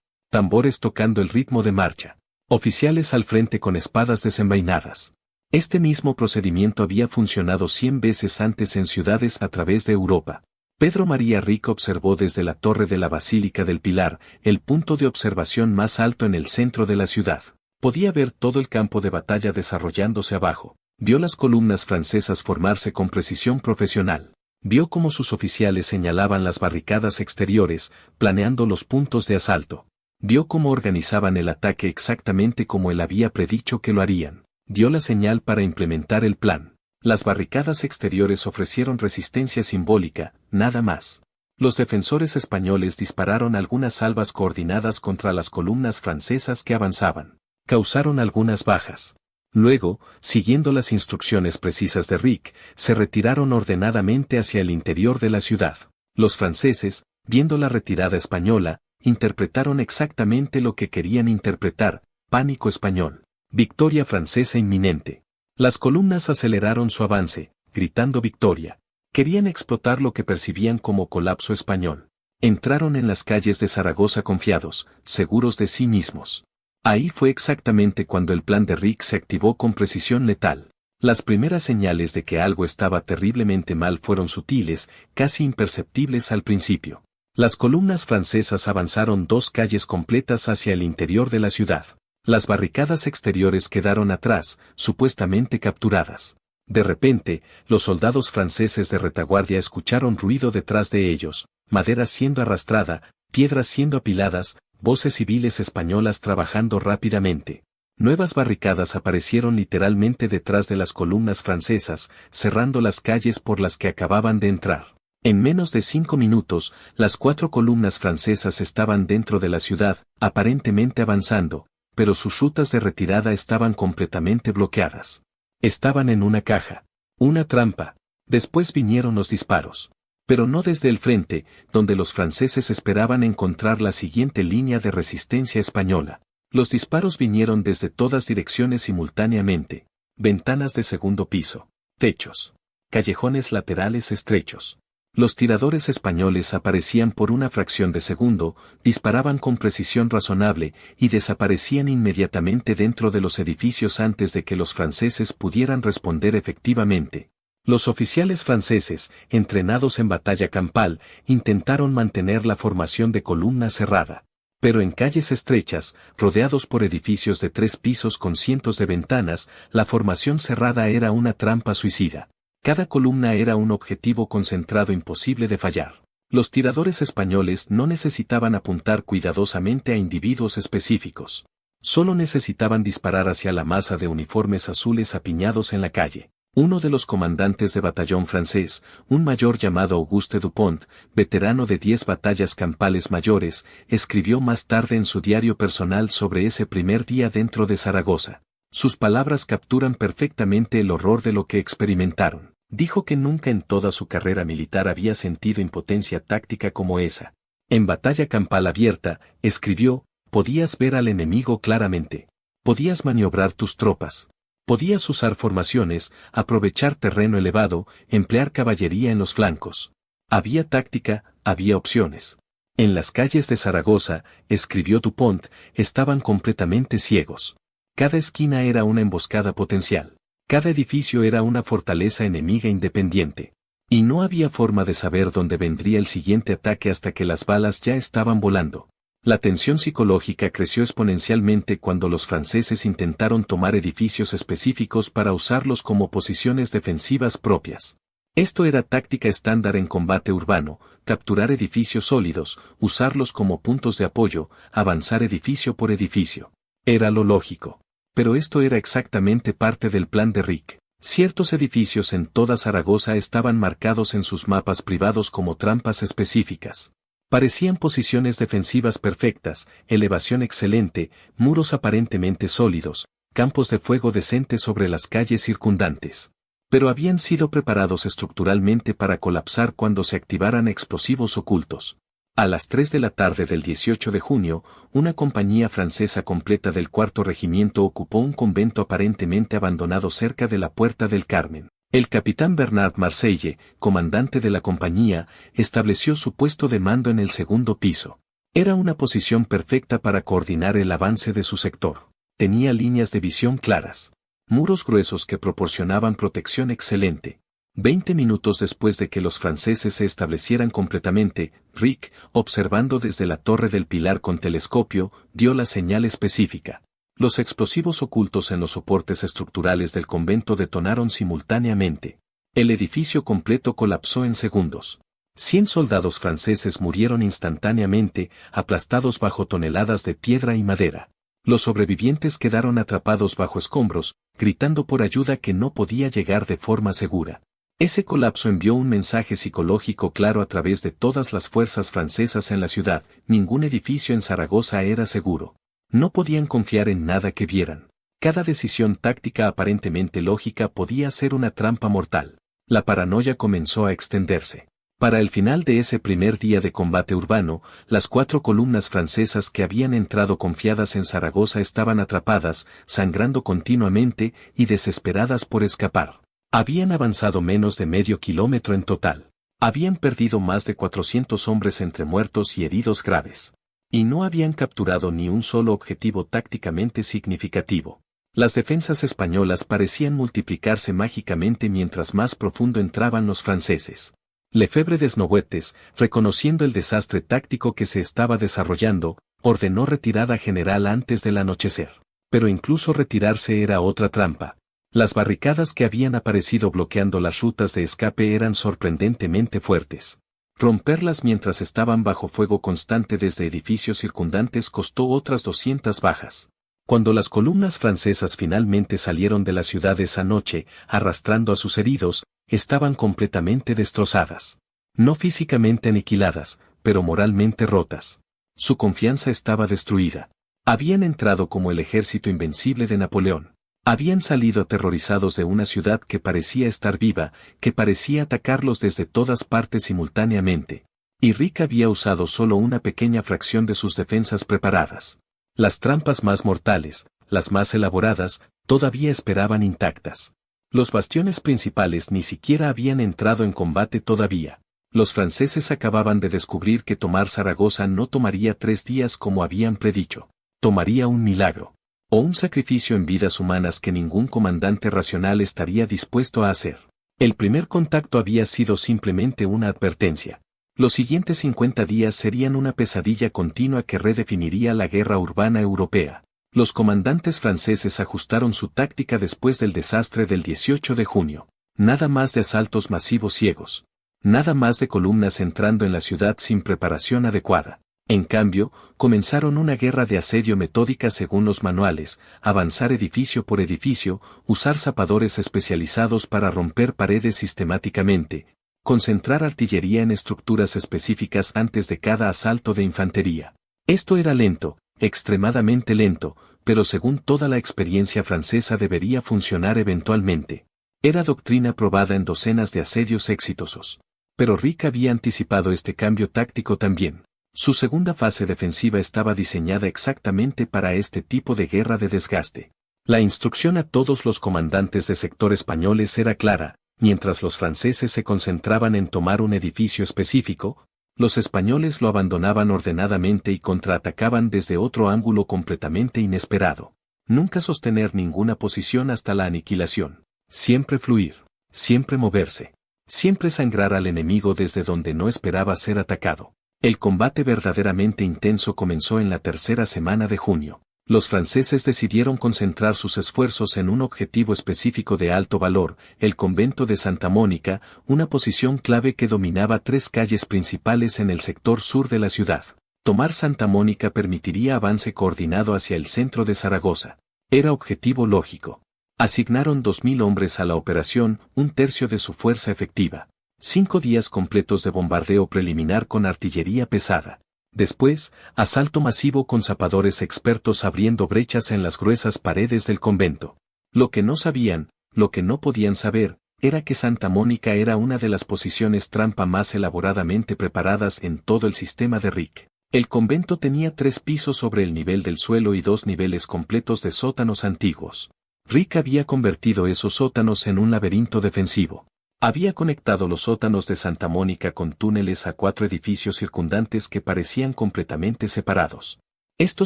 Tambores tocando el ritmo de marcha. Oficiales al frente con espadas desenvainadas. Este mismo procedimiento había funcionado 100 veces antes en ciudades a través de Europa. Pedro María Rico observó desde la torre de la Basílica del Pilar, el punto de observación más alto en el centro de la ciudad. Podía ver todo el campo de batalla desarrollándose abajo. Vio las columnas francesas formarse con precisión profesional. Vio cómo sus oficiales señalaban las barricadas exteriores, planeando los puntos de asalto. Vio cómo organizaban el ataque exactamente como él había predicho que lo harían. Dio la señal para implementar el plan. Las barricadas exteriores ofrecieron resistencia simbólica, nada más. Los defensores españoles dispararon algunas salvas coordinadas contra las columnas francesas que avanzaban. Causaron algunas bajas. Luego, siguiendo las instrucciones precisas de Rick, se retiraron ordenadamente hacia el interior de la ciudad. Los franceses, viendo la retirada española, interpretaron exactamente lo que querían interpretar: pánico español. Victoria francesa inminente. Las columnas aceleraron su avance, gritando victoria. Querían explotar lo que percibían como colapso español. Entraron en las calles de Zaragoza confiados, seguros de sí mismos. Ahí fue exactamente cuando el plan de Rick se activó con precisión letal. Las primeras señales de que algo estaba terriblemente mal fueron sutiles, casi imperceptibles al principio. Las columnas francesas avanzaron 2 calles completas hacia el interior de la ciudad. Las barricadas exteriores quedaron atrás, supuestamente capturadas. De repente, los soldados franceses de retaguardia escucharon ruido detrás de ellos, madera siendo arrastrada, piedras siendo apiladas, voces civiles españolas trabajando rápidamente. Nuevas barricadas aparecieron literalmente detrás de las columnas francesas, cerrando las calles por las que acababan de entrar. En menos de 5 minutos, las 4 columnas francesas estaban dentro de la ciudad, aparentemente avanzando, pero sus rutas de retirada estaban completamente bloqueadas. Estaban en una caja, una trampa. Después vinieron los disparos. Pero no desde el frente, donde los franceses esperaban encontrar la siguiente línea de resistencia española. Los disparos vinieron desde todas direcciones simultáneamente. Ventanas de segundo piso, techos, callejones laterales estrechos. Los tiradores españoles aparecían por una fracción de segundo, disparaban con precisión razonable y desaparecían inmediatamente dentro de los edificios antes de que los franceses pudieran responder efectivamente. Los oficiales franceses, entrenados en batalla campal, intentaron mantener la formación de columna cerrada. Pero en calles estrechas, rodeados por edificios de 3 pisos con cientos de ventanas, la formación cerrada era una trampa suicida. Cada columna era un objetivo concentrado imposible de fallar. Los tiradores españoles no necesitaban apuntar cuidadosamente a individuos específicos. Solo necesitaban disparar hacia la masa de uniformes azules apiñados en la calle. Uno de los comandantes de batallón francés, un mayor llamado Auguste Dupont, veterano de 10 batallas campales mayores, escribió más tarde en su diario personal sobre ese primer día dentro de Zaragoza. Sus palabras capturan perfectamente el horror de lo que experimentaron. Dijo que nunca en toda su carrera militar había sentido impotencia táctica como esa. En batalla campal abierta, escribió, podías ver al enemigo claramente. Podías maniobrar tus tropas. Podías usar formaciones, aprovechar terreno elevado, emplear caballería en los flancos. Había táctica, había opciones. En las calles de Zaragoza, escribió Dupont, estaban completamente ciegos. Cada esquina era una emboscada potencial. Cada edificio era una fortaleza enemiga independiente. Y no había forma de saber dónde vendría el siguiente ataque hasta que las balas ya estaban volando. La tensión psicológica creció exponencialmente cuando los franceses intentaron tomar edificios específicos para usarlos como posiciones defensivas propias. Esto era táctica estándar en combate urbano: capturar edificios sólidos, usarlos como puntos de apoyo, avanzar edificio por edificio. Era lo lógico. Pero esto era exactamente parte del plan de Rick. Ciertos edificios en toda Zaragoza estaban marcados en sus mapas privados como trampas específicas. Parecían posiciones defensivas perfectas, elevación excelente, muros aparentemente sólidos, campos de fuego decentes sobre las calles circundantes. pero habían sido preparados estructuralmente para colapsar cuando se activaran explosivos ocultos. A las 3 de la tarde del 18 de junio, una compañía francesa completa del 4º Regimiento ocupó un convento aparentemente abandonado cerca de la Puerta del Carmen. El capitán Bernard Marseille, comandante de la compañía, estableció su puesto de mando en el segundo piso. Era una posición perfecta para coordinar el avance de su sector. Tenía líneas de visión claras, muros gruesos que proporcionaban protección excelente. 20 minutos después de que los franceses se establecieran completamente, Rick, observando desde la torre del pilar con telescopio, dio la señal específica. Los explosivos ocultos en los soportes estructurales del convento detonaron simultáneamente. El edificio completo colapsó en segundos. 100 soldados franceses murieron instantáneamente, aplastados bajo toneladas de piedra y madera. Los sobrevivientes quedaron atrapados bajo escombros, gritando por ayuda que no podía llegar de forma segura. Ese colapso envió un mensaje psicológico claro a través de todas las fuerzas francesas en la ciudad: ningún edificio en Zaragoza era seguro. No podían confiar en nada que vieran. Cada decisión táctica aparentemente lógica podía ser una trampa mortal. La paranoia comenzó a extenderse. Para el final de ese primer día de combate urbano, las 4 columnas francesas que habían entrado confiadas en Zaragoza estaban atrapadas, sangrando continuamente y desesperadas por escapar. Habían avanzado menos de medio kilómetro en total. Habían perdido más de 400 hombres entre muertos y heridos graves. Y no habían capturado ni un solo objetivo tácticamente significativo. Las defensas españolas parecían multiplicarse mágicamente mientras más profundo entraban los franceses. Lefebvre Desnouettes, reconociendo el desastre táctico que se estaba desarrollando, ordenó retirada general antes del anochecer. Pero incluso retirarse era otra trampa. Las barricadas que habían aparecido bloqueando las rutas de escape eran sorprendentemente fuertes. Romperlas mientras estaban bajo fuego constante desde edificios circundantes costó otras 200 bajas. Cuando las columnas francesas finalmente salieron de la ciudad esa noche, arrastrando a sus heridos, estaban completamente destrozadas. No físicamente aniquiladas, pero moralmente rotas. Su confianza estaba destruida. Habían entrado como el ejército invencible de Napoleón. Habían salido aterrorizados de una ciudad que parecía estar viva, que parecía atacarlos desde todas partes simultáneamente. Y Rick había usado solo una pequeña fracción de sus defensas preparadas. Las trampas más mortales, las más elaboradas, todavía esperaban intactas. Los bastiones principales ni siquiera habían entrado en combate todavía. Los franceses acababan de descubrir que tomar Zaragoza no tomaría 3 días como habían predicho. Tomaría un milagro. O un sacrificio en vidas humanas que ningún comandante racional estaría dispuesto a hacer. El primer contacto había sido simplemente una advertencia. Los siguientes 50 días serían una pesadilla continua que redefiniría la guerra urbana europea. Los comandantes franceses ajustaron su táctica después del desastre del 18 de junio. Nada más de asaltos masivos ciegos. Nada más de columnas entrando en la ciudad sin preparación adecuada. En cambio, comenzaron una guerra de asedio metódica según los manuales: avanzar edificio por edificio, usar zapadores especializados para romper paredes sistemáticamente, concentrar artillería en estructuras específicas antes de cada asalto de infantería. Esto era lento, extremadamente lento, pero según toda la experiencia francesa debería funcionar eventualmente. Era doctrina probada en docenas de asedios exitosos. Pero Rick había anticipado este cambio táctico también. Su segunda fase defensiva estaba diseñada exactamente para este tipo de guerra de desgaste. La instrucción a todos los comandantes de sector españoles era clara: mientras los franceses se concentraban en tomar un edificio específico, los españoles lo abandonaban ordenadamente y contraatacaban desde otro ángulo completamente inesperado. Nunca sostener ninguna posición hasta la aniquilación. Siempre fluir. Siempre moverse. Siempre sangrar al enemigo desde donde no esperaba ser atacado. El combate verdaderamente intenso comenzó en la tercera semana de junio. Los franceses decidieron concentrar sus esfuerzos en un objetivo específico de alto valor: el convento de Santa Mónica, una posición clave que dominaba 3 calles principales en el sector sur de la ciudad. Tomar Santa Mónica permitiría avance coordinado hacia el centro de Zaragoza. Era objetivo lógico. Asignaron 2.000 hombres a la operación, 1/3 de su fuerza efectiva. 5 días completos de bombardeo preliminar con artillería pesada. Después, asalto masivo con zapadores expertos abriendo brechas en las gruesas paredes del convento. Lo que no sabían, lo que no podían saber, era que Santa Mónica era una de las posiciones trampa más elaboradamente preparadas en todo el sistema de Rick. El convento tenía 3 pisos sobre el nivel del suelo y 2 niveles completos de sótanos antiguos. Rick había convertido esos sótanos en un laberinto defensivo. Había conectado los sótanos de Santa Mónica con túneles a 4 edificios circundantes que parecían completamente separados. Esto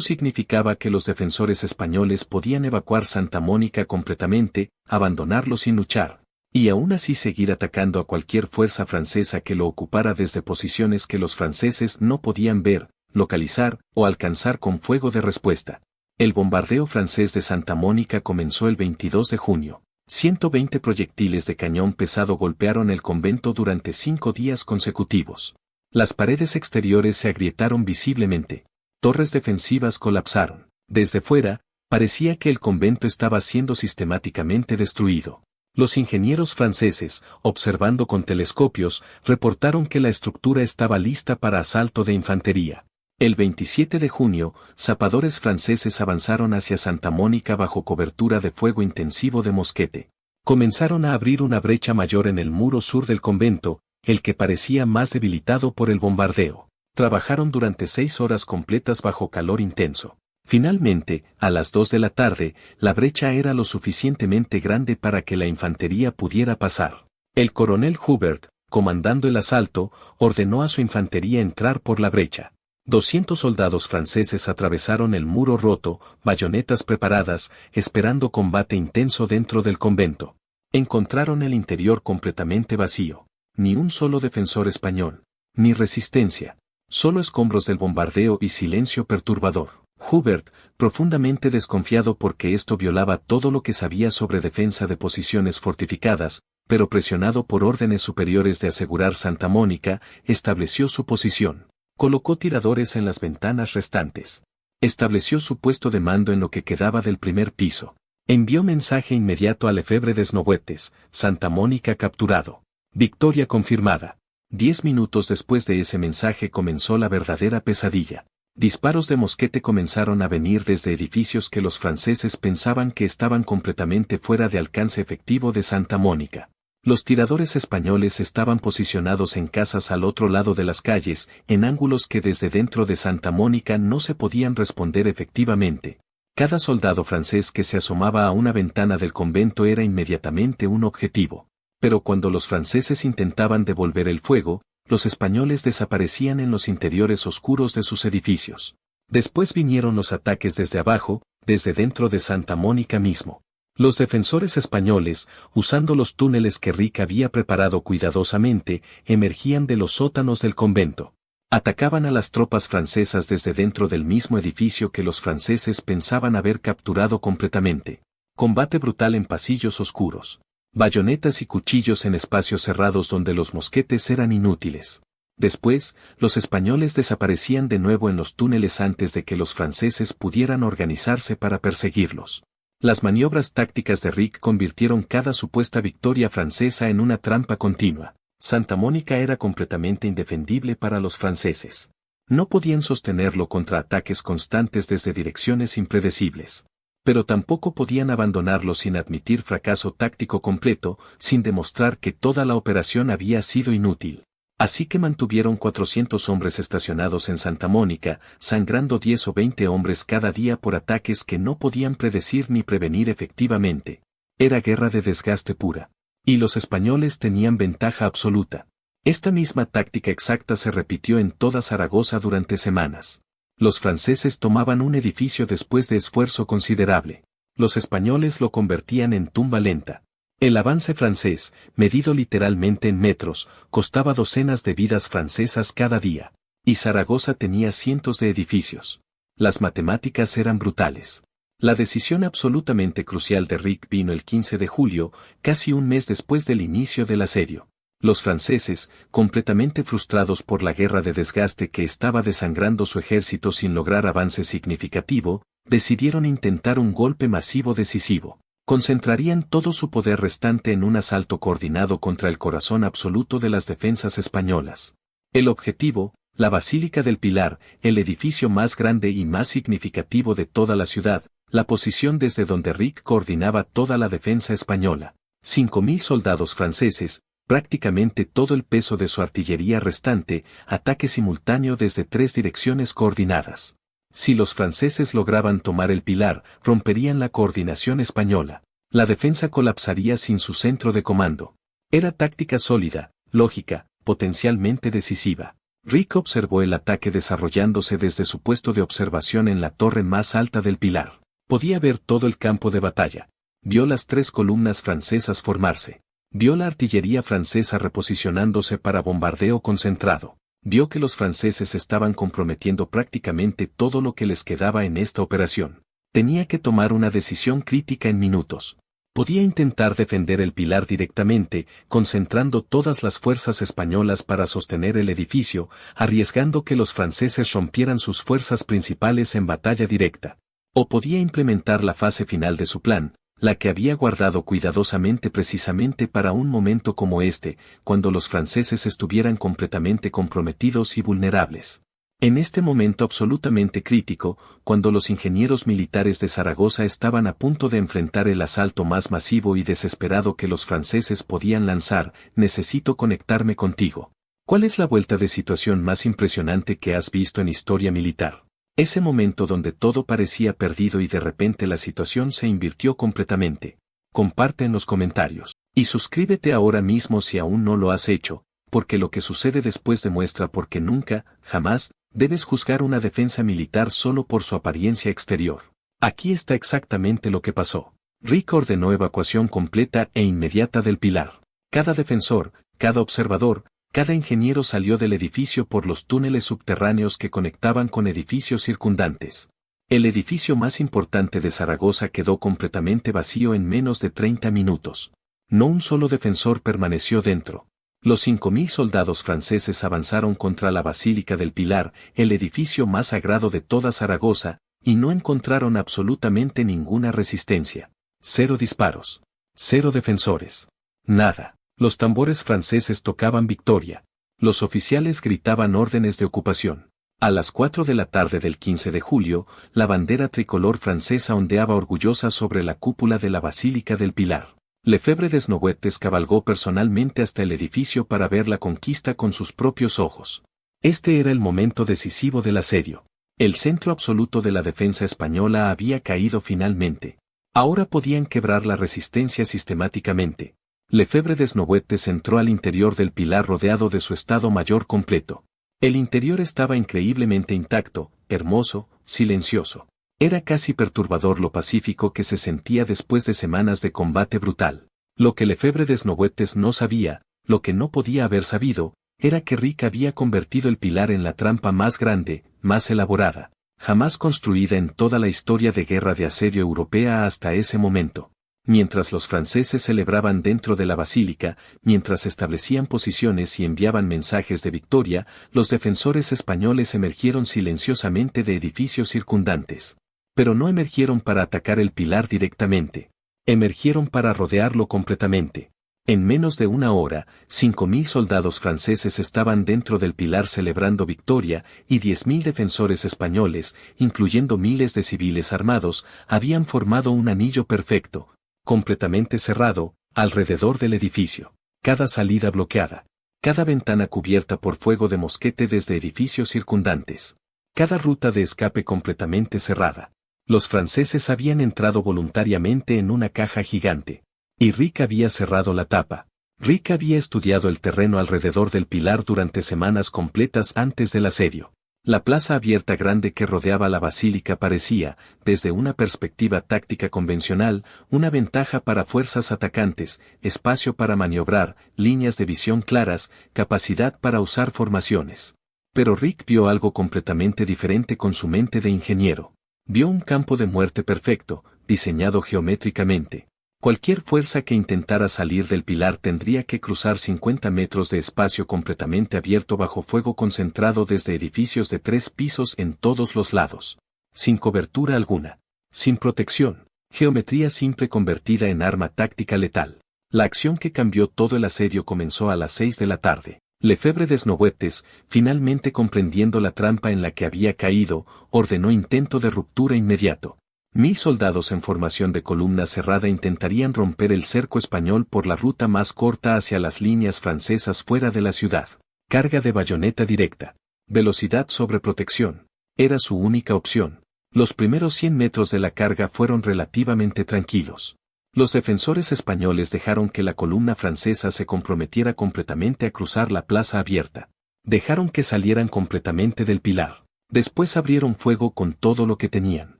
significaba que los defensores españoles podían evacuar Santa Mónica completamente, abandonarlo sin luchar, y aún así seguir atacando a cualquier fuerza francesa que lo ocupara desde posiciones que los franceses no podían ver, localizar o alcanzar con fuego de respuesta. El bombardeo francés de Santa Mónica comenzó el 22 de junio. 120 proyectiles de cañón pesado golpearon el convento durante 5 días consecutivos. Las paredes exteriores se agrietaron visiblemente. Torres defensivas colapsaron. Desde fuera, parecía que el convento estaba siendo sistemáticamente destruido. Los ingenieros franceses, observando con telescopios, reportaron que la estructura estaba lista para asalto de infantería. El 27 de junio, zapadores franceses avanzaron hacia Santa Mónica bajo cobertura de fuego intensivo de mosquete. Comenzaron a abrir una brecha mayor en el muro sur del convento, el que parecía más debilitado por el bombardeo. Trabajaron durante 6 horas completas bajo calor intenso. Finalmente, a las 2 de la tarde, la brecha era lo suficientemente grande para que la infantería pudiera pasar. El coronel Hubert, comandando el asalto, ordenó a su infantería entrar por la brecha. 200 soldados franceses atravesaron el muro roto, bayonetas preparadas, esperando combate intenso dentro del convento. Encontraron el interior completamente vacío. Ni un solo defensor español. Ni resistencia. Solo escombros del bombardeo y silencio perturbador. Hubert, profundamente desconfiado porque esto violaba todo lo que sabía sobre defensa de posiciones fortificadas, pero presionado por órdenes superiores de asegurar Santa Mónica, estableció su posición. Colocó tiradores en las ventanas restantes. Estableció su puesto de mando en lo que quedaba del primer piso. Envió mensaje inmediato a Lefebvre Desnobuettes, Santa Mónica capturado. Victoria confirmada. 10 minutos después de ese mensaje comenzó la verdadera pesadilla. Disparos de mosquete comenzaron a venir desde edificios que los franceses pensaban que estaban completamente fuera de alcance efectivo de Santa Mónica. Los tiradores españoles estaban posicionados en casas al otro lado de las calles, en ángulos que desde dentro de Santa Mónica no se podían responder efectivamente. Cada soldado francés que se asomaba a una ventana del convento era inmediatamente un objetivo. Pero cuando los franceses intentaban devolver el fuego, los españoles desaparecían en los interiores oscuros de sus edificios. Después vinieron los ataques desde abajo, desde dentro de Santa Mónica mismo. Los defensores españoles, usando los túneles que Rick había preparado cuidadosamente, emergían de los sótanos del convento. Atacaban a las tropas francesas desde dentro del mismo edificio que los franceses pensaban haber capturado completamente. Combate brutal en pasillos oscuros. Bayonetas y cuchillos en espacios cerrados donde los mosquetes eran inútiles. Después, los españoles desaparecían de nuevo en los túneles antes de que los franceses pudieran organizarse para perseguirlos. Las maniobras tácticas de Rick convirtieron cada supuesta victoria francesa en una trampa continua. Santa Mónica era completamente indefendible para los franceses. No podían sostenerlo contra ataques constantes desde direcciones impredecibles. Pero tampoco podían abandonarlo sin admitir fracaso táctico completo, sin demostrar que toda la operación había sido inútil. Así que mantuvieron 400 hombres estacionados en Santa Mónica, sangrando 10 o 20 hombres cada día por ataques que no podían predecir ni prevenir efectivamente. Era guerra de desgaste pura. Y los españoles tenían ventaja absoluta. Esta misma táctica exacta se repitió en toda Zaragoza durante semanas. Los franceses tomaban un edificio después de esfuerzo considerable. Los españoles lo convertían en tumba lenta. El avance francés, medido literalmente en metros, costaba docenas de vidas francesas cada día. Y Zaragoza tenía cientos de edificios. Las matemáticas eran brutales. La decisión absolutamente crucial de Rick vino el 15 de julio, casi un mes después del inicio del asedio. Los franceses, completamente frustrados por la guerra de desgaste que estaba desangrando su ejército sin lograr avance significativo, decidieron intentar un golpe masivo decisivo. Concentrarían todo su poder restante en un asalto coordinado contra el corazón absoluto de las defensas españolas. El objetivo, la Basílica del Pilar, el edificio más grande y más significativo de toda la ciudad, la posición desde donde Rick coordinaba toda la defensa española. 5.000 soldados franceses, prácticamente todo el peso de su artillería restante, ataque simultáneo desde 3 direcciones coordinadas. Si los franceses lograban tomar el Pilar, romperían la coordinación española. La defensa colapsaría sin su centro de comando. Era táctica sólida, lógica, potencialmente decisiva. Rick observó el ataque desarrollándose desde su puesto de observación en la torre más alta del Pilar. Podía ver todo el campo de batalla. Vio las 3 columnas francesas formarse. Vio la artillería francesa reposicionándose para bombardeo concentrado. Vio que los franceses estaban comprometiendo prácticamente todo lo que les quedaba en esta operación. Tenía que tomar una decisión crítica en minutos. Podía intentar defender el Pilar directamente, concentrando todas las fuerzas españolas para sostener el edificio, arriesgando que los franceses rompieran sus fuerzas principales en batalla directa. O podía implementar la fase final de su plan, la que había guardado cuidadosamente precisamente para un momento como este, cuando los franceses estuvieran completamente comprometidos y vulnerables. En este momento absolutamente crítico, cuando los ingenieros militares de Zaragoza estaban a punto de enfrentar el asalto más masivo y desesperado que los franceses podían lanzar, necesito conectarme contigo. ¿Cuál es la vuelta de situación más impresionante que has visto en historia militar? Ese momento donde todo parecía perdido y de repente la situación se invirtió completamente. Comparte en los comentarios. Y suscríbete ahora mismo si aún no lo has hecho, porque lo que sucede después demuestra por qué nunca, jamás, debes juzgar una defensa militar solo por su apariencia exterior. Aquí está exactamente lo que pasó. Rick ordenó evacuación completa e inmediata del Pilar. Cada defensor, cada observador, cada ingeniero salió del edificio por los túneles subterráneos que conectaban con edificios circundantes. El edificio más importante de Zaragoza quedó completamente vacío en menos de 30 minutos. No un solo defensor permaneció dentro. Los 5.000 soldados franceses avanzaron contra la Basílica del Pilar, el edificio más sagrado de toda Zaragoza, y no encontraron absolutamente ninguna resistencia. 0 disparos. 0 defensores. Nada. Los tambores franceses tocaban victoria. Los oficiales gritaban órdenes de ocupación. A las 4 de la tarde del 15 de julio, la bandera tricolor francesa ondeaba orgullosa sobre la cúpula de la Basílica del Pilar. Lefebvre Desnouettes cabalgó personalmente hasta el edificio para ver la conquista con sus propios ojos. Este era el momento decisivo del asedio. El centro absoluto de la defensa española había caído finalmente. Ahora podían quebrar la resistencia sistemáticamente. Lefebvre Desnouettes entró al interior del Pilar rodeado de su Estado Mayor completo. El interior estaba increíblemente intacto, hermoso, silencioso. Era casi perturbador lo pacífico que se sentía después de semanas de combate brutal. Lo que Lefebvre Desnouettes no sabía, lo que no podía haber sabido, era que Rick había convertido el Pilar en la trampa más grande, más elaborada, jamás construida en toda la historia de guerra de asedio europea hasta ese momento. Mientras los franceses celebraban dentro de la basílica, mientras establecían posiciones y enviaban mensajes de victoria, los defensores españoles emergieron silenciosamente de edificios circundantes. Pero no emergieron para atacar el Pilar directamente. Emergieron para rodearlo completamente. En menos de una hora, 5.000 soldados franceses estaban dentro del Pilar celebrando victoria y 10.000 defensores españoles, incluyendo miles de civiles armados, habían formado un anillo perfecto, completamente cerrado, alrededor del edificio. Cada salida bloqueada. Cada ventana cubierta por fuego de mosquete desde edificios circundantes. Cada ruta de escape completamente cerrada. Los franceses habían entrado voluntariamente en una caja gigante. Y Rick había cerrado la tapa. Rick había estudiado el terreno alrededor del Pilar durante semanas completas antes del asedio. La plaza abierta grande que rodeaba la basílica parecía, desde una perspectiva táctica convencional, una ventaja para fuerzas atacantes, espacio para maniobrar, líneas de visión claras, capacidad para usar formaciones. Pero Rick vio algo completamente diferente con su mente de ingeniero. Vio un campo de muerte perfecto, diseñado geométricamente. Cualquier fuerza que intentara salir del Pilar tendría que cruzar 50 metros de espacio completamente abierto bajo fuego concentrado desde edificios de 3 pisos en todos los lados. Sin cobertura alguna. Sin protección. Geometría simple convertida en arma táctica letal. La acción que cambió todo el asedio comenzó a las 6 de la tarde. Lefebvre Desnouettes, finalmente comprendiendo la trampa en la que había caído, ordenó intento de ruptura inmediato. 1000 soldados en formación de columna cerrada intentarían romper el cerco español por la ruta más corta hacia las líneas francesas fuera de la ciudad. Carga de bayoneta directa. Velocidad sobre protección. Era su única opción. Los primeros 100 metros de la carga fueron relativamente tranquilos. Los defensores españoles dejaron que la columna francesa se comprometiera completamente a cruzar la plaza abierta. Dejaron que salieran completamente del pilar. Después abrieron fuego con todo lo que tenían.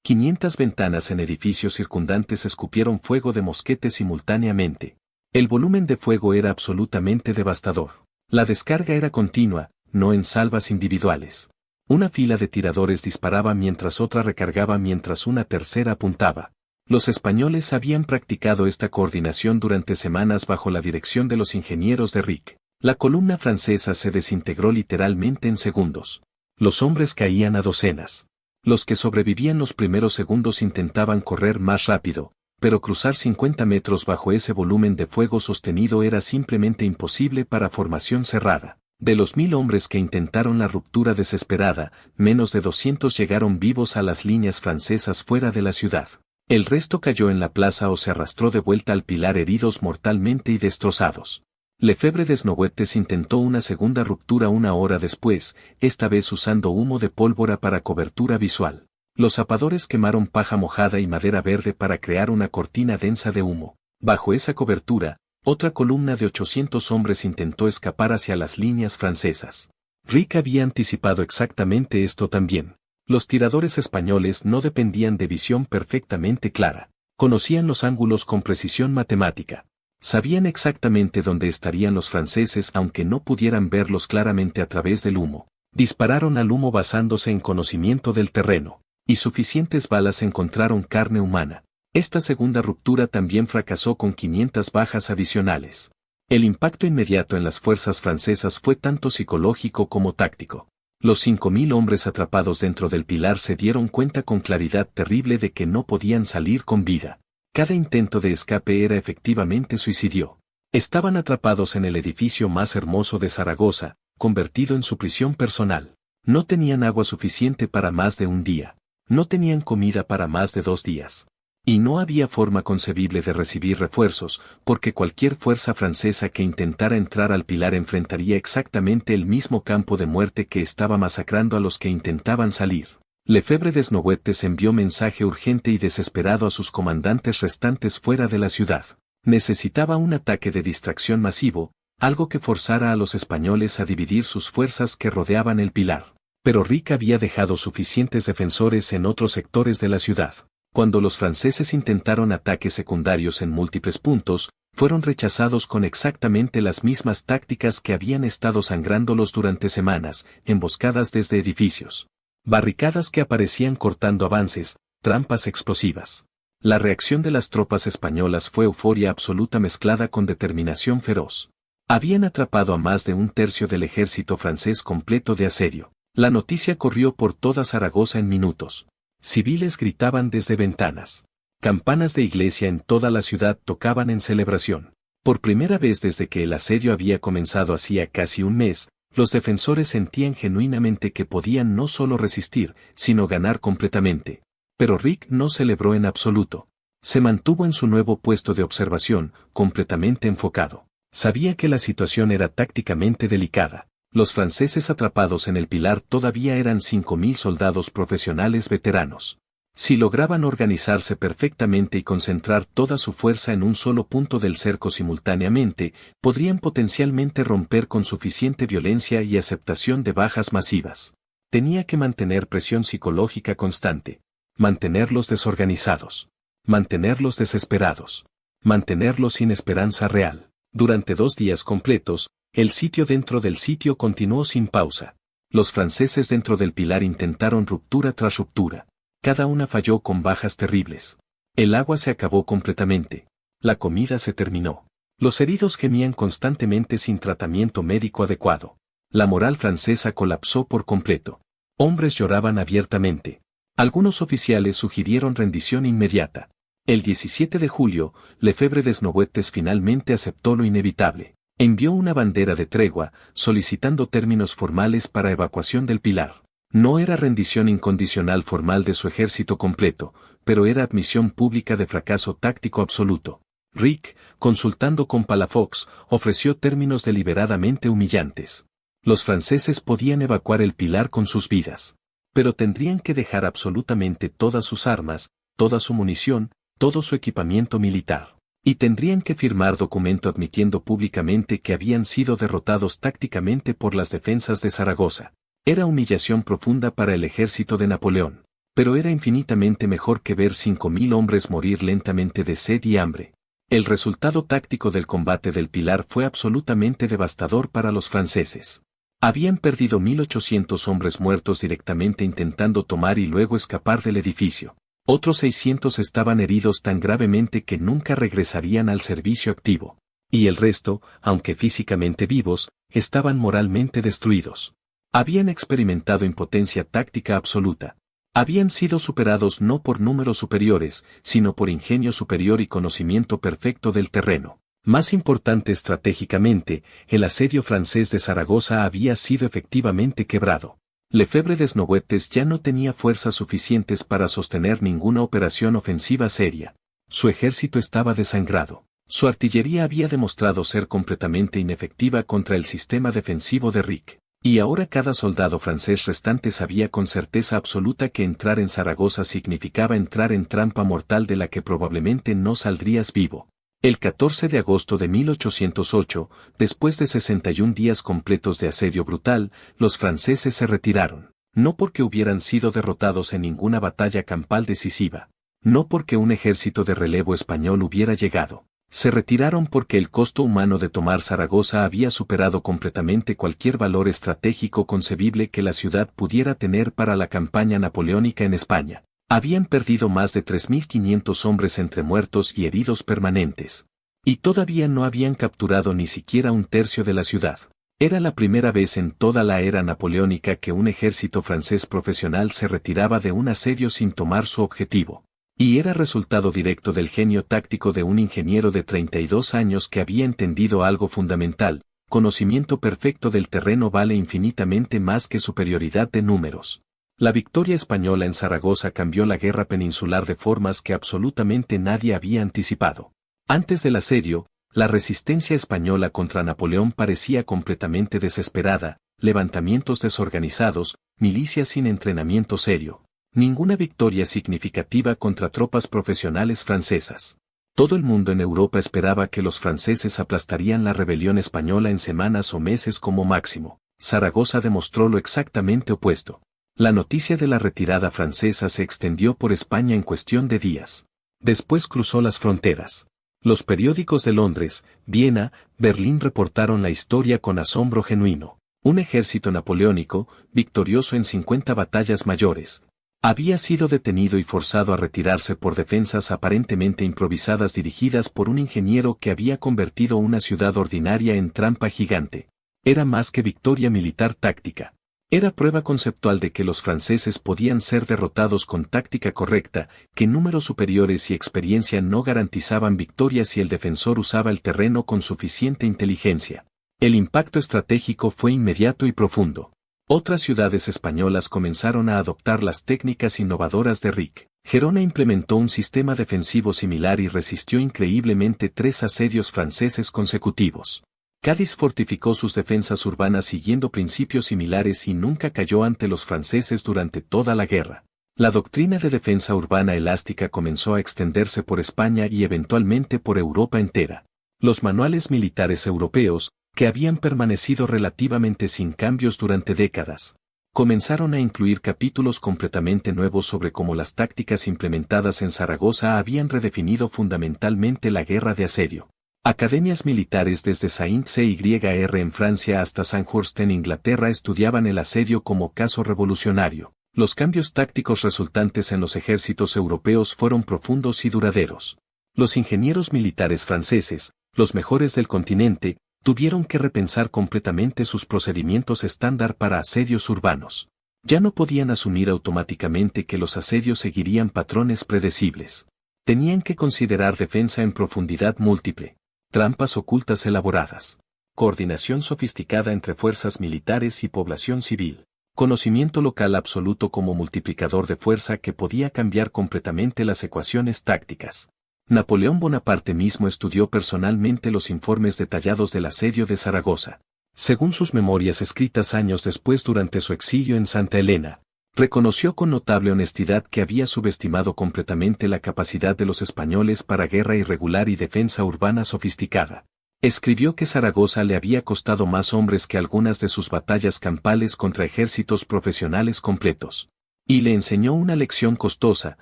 500 ventanas en edificios circundantes escupieron fuego de mosquetes simultáneamente. El volumen de fuego era absolutamente devastador. La descarga era continua, no en salvas individuales. Una fila de tiradores disparaba mientras otra recargaba mientras una tercera apuntaba. Los españoles habían practicado esta coordinación durante semanas bajo la dirección de los ingenieros de Rick. La columna francesa se desintegró literalmente en segundos. Los hombres caían a docenas. Los que sobrevivían los primeros segundos intentaban correr más rápido, pero cruzar 50 metros bajo ese volumen de fuego sostenido era simplemente imposible para formación cerrada. De los 1000 hombres que intentaron la ruptura desesperada, menos de 200 llegaron vivos a las líneas francesas fuera de la ciudad. El resto cayó en la plaza o se arrastró de vuelta al pilar heridos mortalmente y destrozados. Lefebvre Desnouettes intentó una segunda ruptura una hora después, esta vez usando humo de pólvora para cobertura visual. Los zapadores quemaron paja mojada y madera verde para crear una cortina densa de humo. Bajo esa cobertura, otra columna de 800 hombres intentó escapar hacia las líneas francesas. Rick había anticipado exactamente esto también. Los tiradores españoles no dependían de visión perfectamente clara. Conocían los ángulos con precisión matemática. Sabían exactamente dónde estarían los franceses aunque no pudieran verlos claramente a través del humo. Dispararon al humo basándose en conocimiento del terreno, y suficientes balas encontraron carne humana. Esta segunda ruptura también fracasó con 500 bajas adicionales. El impacto inmediato en las fuerzas francesas fue tanto psicológico como táctico. Los 5000 hombres atrapados dentro del pilar se dieron cuenta con claridad terrible de que no podían salir con vida. Cada intento de escape era efectivamente suicidio. Estaban atrapados en el edificio más hermoso de Zaragoza, convertido en su prisión personal. No tenían agua suficiente para más de un día. No tenían comida para más de 2 días. Y no había forma concebible de recibir refuerzos, porque cualquier fuerza francesa que intentara entrar al pilar enfrentaría exactamente el mismo campo de muerte que estaba masacrando a los que intentaban salir. Lefebvre Desnouettes envió mensaje urgente y desesperado a sus comandantes restantes fuera de la ciudad. Necesitaba un ataque de distracción masivo, algo que forzara a los españoles a dividir sus fuerzas que rodeaban el pilar. Pero Rick había dejado suficientes defensores en otros sectores de la ciudad. Cuando los franceses intentaron ataques secundarios en múltiples puntos, fueron rechazados con exactamente las mismas tácticas que habían estado sangrándolos durante semanas, emboscadas desde edificios. Barricadas que aparecían cortando avances, trampas explosivas. La reacción de las tropas españolas fue euforia absoluta mezclada con determinación feroz. Habían atrapado a más de un tercio del ejército francés completo de asedio. La noticia corrió por toda Zaragoza en minutos. Civiles gritaban desde ventanas. Campanas de iglesia en toda la ciudad tocaban en celebración. Por primera vez desde que el asedio había comenzado hacía casi un mes, los defensores sentían genuinamente que podían no solo resistir, sino ganar completamente. Pero Rick no celebró en absoluto. Se mantuvo en su nuevo puesto de observación, completamente enfocado. Sabía que la situación era tácticamente delicada. Los franceses atrapados en el pilar todavía eran 5000 soldados profesionales veteranos. Si lograban organizarse perfectamente y concentrar toda su fuerza en un solo punto del cerco simultáneamente, podrían potencialmente romper con suficiente violencia y aceptación de bajas masivas. Tenía que mantener presión psicológica constante. Mantenerlos desorganizados. Mantenerlos desesperados. Mantenerlos sin esperanza real. Durante 2 días completos, el sitio dentro del sitio continuó sin pausa. Los franceses dentro del pilar intentaron ruptura tras ruptura. Cada una falló con bajas terribles. El agua se acabó completamente. La comida se terminó. Los heridos gemían constantemente sin tratamiento médico adecuado. La moral francesa colapsó por completo. Hombres lloraban abiertamente. Algunos oficiales sugirieron rendición inmediata. El 17 de julio, Lefebvre Desnouettes finalmente aceptó lo inevitable. Envió una bandera de tregua, solicitando términos formales para evacuación del pilar. No era rendición incondicional formal de su ejército completo, pero era admisión pública de fracaso táctico absoluto. Rick, consultando con Palafox, ofreció términos deliberadamente humillantes. Los franceses podían evacuar el Pilar con sus vidas, pero tendrían que dejar absolutamente todas sus armas, toda su munición, todo su equipamiento militar. Y tendrían que firmar documento admitiendo públicamente que habían sido derrotados tácticamente por las defensas de Zaragoza. Era humillación profunda para el ejército de Napoleón, pero era infinitamente mejor que ver 5.000 hombres morir lentamente de sed y hambre. El resultado táctico del combate del Pilar fue absolutamente devastador para los franceses. Habían perdido 1.800 hombres muertos directamente intentando tomar y luego escapar del edificio. Otros 600 estaban heridos tan gravemente que nunca regresarían al servicio activo. Y el resto, aunque físicamente vivos, estaban moralmente destruidos. Habían experimentado impotencia táctica absoluta. Habían sido superados no por números superiores, sino por ingenio superior y conocimiento perfecto del terreno. Más importante estratégicamente, el asedio francés de Zaragoza había sido efectivamente quebrado. Lefebvre Desnouettes ya no tenía fuerzas suficientes para sostener ninguna operación ofensiva seria. Su ejército estaba desangrado. Su artillería había demostrado ser completamente inefectiva contra el sistema defensivo de Rick. Y ahora cada soldado francés restante sabía con certeza absoluta que entrar en Zaragoza significaba entrar en trampa mortal de la que probablemente no saldrías vivo. El 14 de agosto de 1808, después de 61 días completos de asedio brutal, los franceses se retiraron, no porque hubieran sido derrotados en ninguna batalla campal decisiva, no porque un ejército de relevo español hubiera llegado. Se retiraron porque el costo humano de tomar Zaragoza había superado completamente cualquier valor estratégico concebible que la ciudad pudiera tener para la campaña napoleónica en España. Habían perdido más de 3.500 hombres entre muertos y heridos permanentes. Y todavía no habían capturado ni siquiera un tercio de la ciudad. Era la primera vez en toda la era napoleónica que un ejército francés profesional se retiraba de un asedio sin tomar su objetivo. Y era resultado directo del genio táctico de un ingeniero de 32 años que había entendido algo fundamental: conocimiento perfecto del terreno vale infinitamente más que superioridad de números. La victoria española en Zaragoza cambió la guerra peninsular de formas que absolutamente nadie había anticipado. Antes del asedio, la resistencia española contra Napoleón parecía completamente desesperada, levantamientos desorganizados, milicias sin entrenamiento serio. Ninguna victoria significativa contra tropas profesionales francesas. Todo el mundo en Europa esperaba que los franceses aplastarían la rebelión española en semanas o meses como máximo. Zaragoza demostró lo exactamente opuesto. La noticia de la retirada francesa se extendió por España en cuestión de días. Después cruzó las fronteras. Los periódicos de Londres, Viena, Berlín reportaron la historia con asombro genuino. Un ejército napoleónico, victorioso en 50 batallas mayores, había sido detenido y forzado a retirarse por defensas aparentemente improvisadas dirigidas por un ingeniero que había convertido una ciudad ordinaria en trampa gigante. Era más que victoria militar táctica. Era prueba conceptual de que los franceses podían ser derrotados con táctica correcta, que números superiores y experiencia no garantizaban victoria si el defensor usaba el terreno con suficiente inteligencia. El impacto estratégico fue inmediato y profundo. Otras ciudades españolas comenzaron a adoptar las técnicas innovadoras de Rick. Gerona implementó un sistema defensivo similar y resistió increíblemente 3 asedios franceses consecutivos. Cádiz fortificó sus defensas urbanas siguiendo principios similares y nunca cayó ante los franceses durante toda la guerra. La doctrina de defensa urbana elástica comenzó a extenderse por España y eventualmente por Europa entera. Los manuales militares europeos, que habían permanecido relativamente sin cambios durante décadas, comenzaron a incluir capítulos completamente nuevos sobre cómo las tácticas implementadas en Zaragoza habían redefinido fundamentalmente la guerra de asedio. Academias militares desde Saint-Cyr en Francia hasta Sandhurst en Inglaterra estudiaban el asedio como caso revolucionario. Los cambios tácticos resultantes en los ejércitos europeos fueron profundos y duraderos. Los ingenieros militares franceses, los mejores del continente, tuvieron que repensar completamente sus procedimientos estándar para asedios urbanos. Ya no podían asumir automáticamente que los asedios seguirían patrones predecibles. Tenían que considerar defensa en profundidad múltiple, trampas ocultas elaboradas, coordinación sofisticada entre fuerzas militares y población civil, Conocimiento local absoluto como multiplicador de fuerza que podía cambiar completamente las ecuaciones tácticas. Napoleón Bonaparte mismo estudió personalmente los informes detallados del asedio de Zaragoza. Según sus memorias escritas años después durante su exilio en Santa Elena, reconoció con notable honestidad que había subestimado completamente la capacidad de los españoles para guerra irregular y defensa urbana sofisticada. Escribió que Zaragoza le había costado más hombres que algunas de sus batallas campales contra ejércitos profesionales completos. Y le enseñó una lección costosa: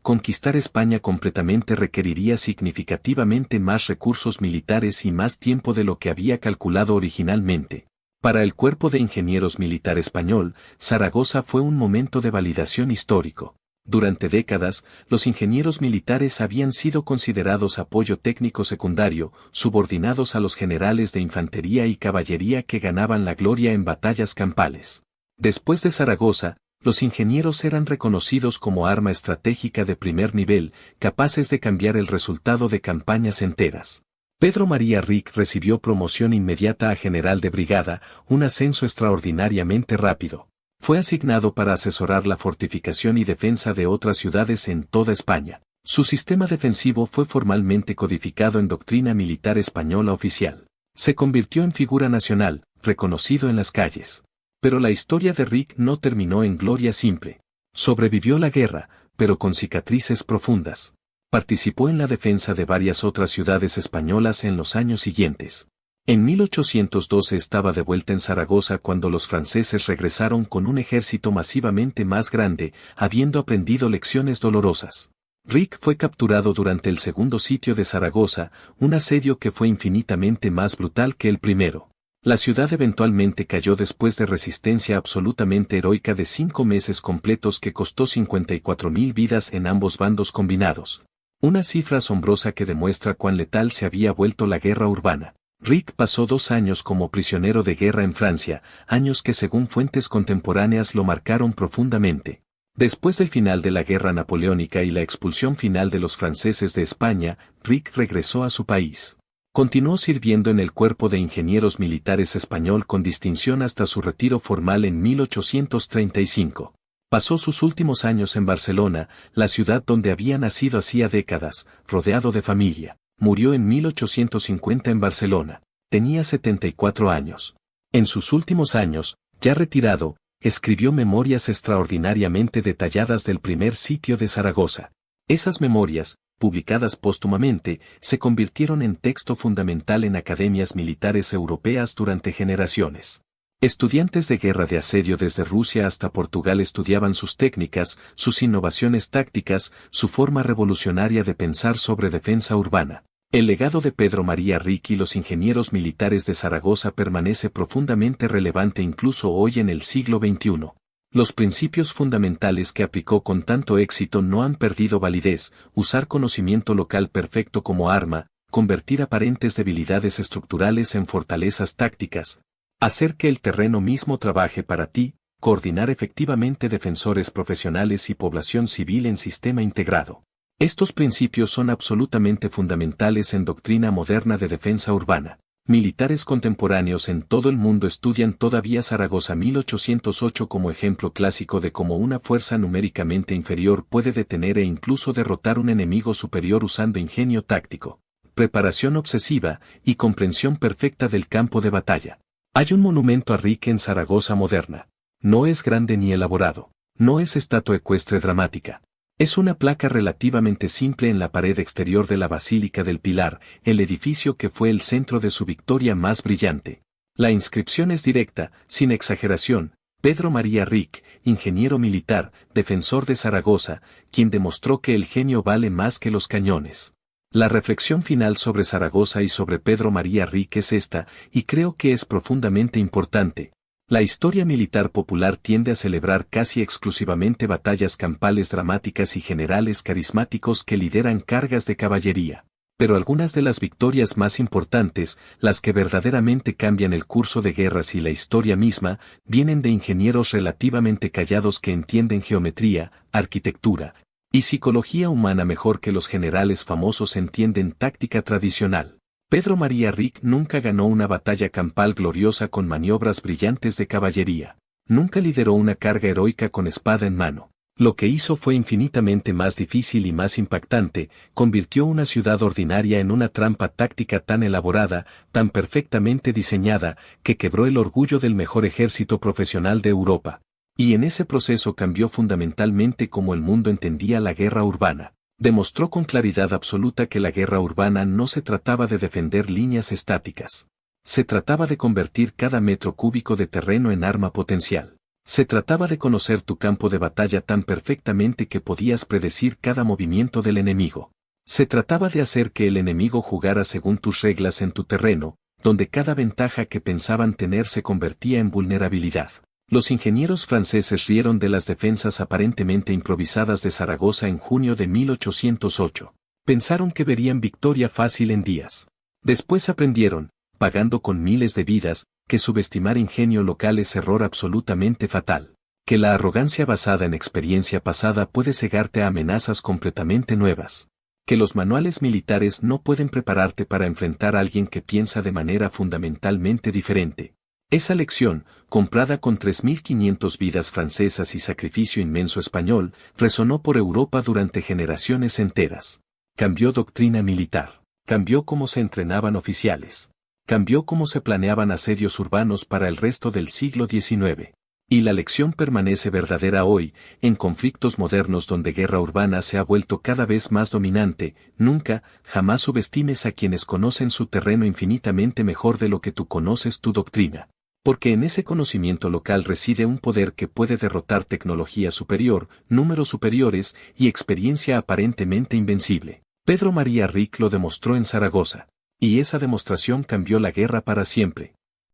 conquistar España completamente requeriría significativamente más recursos militares y más tiempo de lo que había calculado originalmente. Para el Cuerpo de Ingenieros Militar Español, Zaragoza fue un momento de validación histórico. Durante décadas, los ingenieros militares habían sido considerados apoyo técnico secundario, subordinados a los generales de infantería y caballería que ganaban la gloria en batallas campales. Después de Zaragoza, los ingenieros eran reconocidos como arma estratégica de primer nivel, capaces de cambiar el resultado de campañas enteras. Pedro María Ric recibió promoción inmediata a general de brigada, un ascenso extraordinariamente rápido. Fue asignado para asesorar la fortificación y defensa de otras ciudades en toda España. Su sistema defensivo fue formalmente codificado en doctrina militar española oficial. Se convirtió en figura nacional, reconocido en las calles. Pero la historia de Ric no terminó en gloria simple. Sobrevivió la guerra, pero con cicatrices profundas. Participó en la defensa de varias otras ciudades españolas en los años siguientes. En 1812 estaba de vuelta en Zaragoza cuando los franceses regresaron con un ejército masivamente más grande, habiendo aprendido lecciones dolorosas. Ric fue capturado durante el segundo sitio de Zaragoza, un asedio que fue infinitamente más brutal que el primero. La ciudad eventualmente cayó después de resistencia absolutamente heroica de 5 meses completos que costó 54.000 vidas en ambos bandos combinados. Una cifra asombrosa que demuestra cuán letal se había vuelto la guerra urbana. Ric pasó 2 años como prisionero de guerra en Francia, años que según fuentes contemporáneas lo marcaron profundamente. Después del final de la guerra napoleónica y la expulsión final de los franceses de España, Ric regresó a su país. Continuó sirviendo en el Cuerpo de Ingenieros Militares Español con distinción hasta su retiro formal en 1835. Pasó sus últimos años en Barcelona, la ciudad donde había nacido hacía décadas, rodeado de familia. Murió en 1850 en Barcelona. Tenía 74 años. En sus últimos años, ya retirado, escribió memorias extraordinariamente detalladas del primer sitio de Zaragoza. Esas memorias, publicadas póstumamente, se convirtieron en texto fundamental en academias militares europeas durante generaciones. Estudiantes de guerra de asedio desde Rusia hasta Portugal estudiaban sus técnicas, sus innovaciones tácticas, su forma revolucionaria de pensar sobre defensa urbana. El legado de Pedro María Ric y los ingenieros militares de Zaragoza permanece profundamente relevante incluso hoy en el siglo XXI. Los principios fundamentales que aplicó con tanto éxito no han perdido validez: usar conocimiento local perfecto como arma, convertir aparentes debilidades estructurales en fortalezas tácticas, hacer que el terreno mismo trabaje para ti, coordinar efectivamente defensores profesionales y población civil en sistema integrado. Estos principios son absolutamente fundamentales en doctrina moderna de defensa urbana. Militares contemporáneos en todo el mundo estudian todavía Zaragoza 1808 como ejemplo clásico de cómo una fuerza numéricamente inferior puede detener e incluso derrotar un enemigo superior usando ingenio táctico, preparación obsesiva y comprensión perfecta del campo de batalla. Hay un monumento a Ric en Zaragoza moderna. No es grande ni elaborado. No es estatua ecuestre dramática. Es una placa relativamente simple en la pared exterior de la Basílica del Pilar, el edificio que fue el centro de su victoria más brillante. La inscripción es directa, sin exageración: Pedro María Ric, ingeniero militar, defensor de Zaragoza, quien demostró que el genio vale más que los cañones. La reflexión final sobre Zaragoza y sobre Pedro María Ric es esta, y creo que es profundamente importante. La historia militar popular tiende a celebrar casi exclusivamente batallas campales dramáticas y generales carismáticos que lideran cargas de caballería. Pero algunas de las victorias más importantes, las que verdaderamente cambian el curso de guerras y la historia misma, vienen de ingenieros relativamente callados que entienden geometría, arquitectura y psicología humana mejor que los generales famosos entienden táctica tradicional. Pedro María Ric nunca ganó una batalla campal gloriosa con maniobras brillantes de caballería. Nunca lideró una carga heroica con espada en mano. Lo que hizo fue infinitamente más difícil y más impactante, convirtió una ciudad ordinaria en una trampa táctica tan elaborada, tan perfectamente diseñada, que quebró el orgullo del mejor ejército profesional de Europa. Y en ese proceso cambió fundamentalmente cómo el mundo entendía la guerra urbana. Demostró con claridad absoluta que la guerra urbana no se trataba de defender líneas estáticas. Se trataba de convertir cada metro cúbico de terreno en arma potencial. Se trataba de conocer tu campo de batalla tan perfectamente que podías predecir cada movimiento del enemigo. Se trataba de hacer que el enemigo jugara según tus reglas en tu terreno, donde cada ventaja que pensaban tener se convertía en vulnerabilidad. Los ingenieros franceses rieron de las defensas aparentemente improvisadas de Zaragoza en junio de 1808. Pensaron que verían victoria fácil en días. Después aprendieron, pagando con miles de vidas, que subestimar ingenio local es error absolutamente fatal. Que la arrogancia basada en experiencia pasada puede cegarte a amenazas completamente nuevas. Que los manuales militares no pueden prepararte para enfrentar a alguien que piensa de manera fundamentalmente diferente. Esa lección, comprada con 3.500 vidas francesas y sacrificio inmenso español, resonó por Europa durante generaciones enteras. Cambió doctrina militar. Cambió cómo se entrenaban oficiales. Cambió cómo se planeaban asedios urbanos para el resto del siglo XIX. Y la lección permanece verdadera hoy, en conflictos modernos donde guerra urbana se ha vuelto cada vez más dominante. Nunca, jamás subestimes a quienes conocen su terreno infinitamente mejor de lo que tú conoces tu doctrina. Porque en ese conocimiento local reside un poder que puede derrotar tecnología superior, números superiores y experiencia aparentemente invencible. Pedro María Ric lo demostró en Zaragoza. Y esa demostración cambió la guerra para siempre.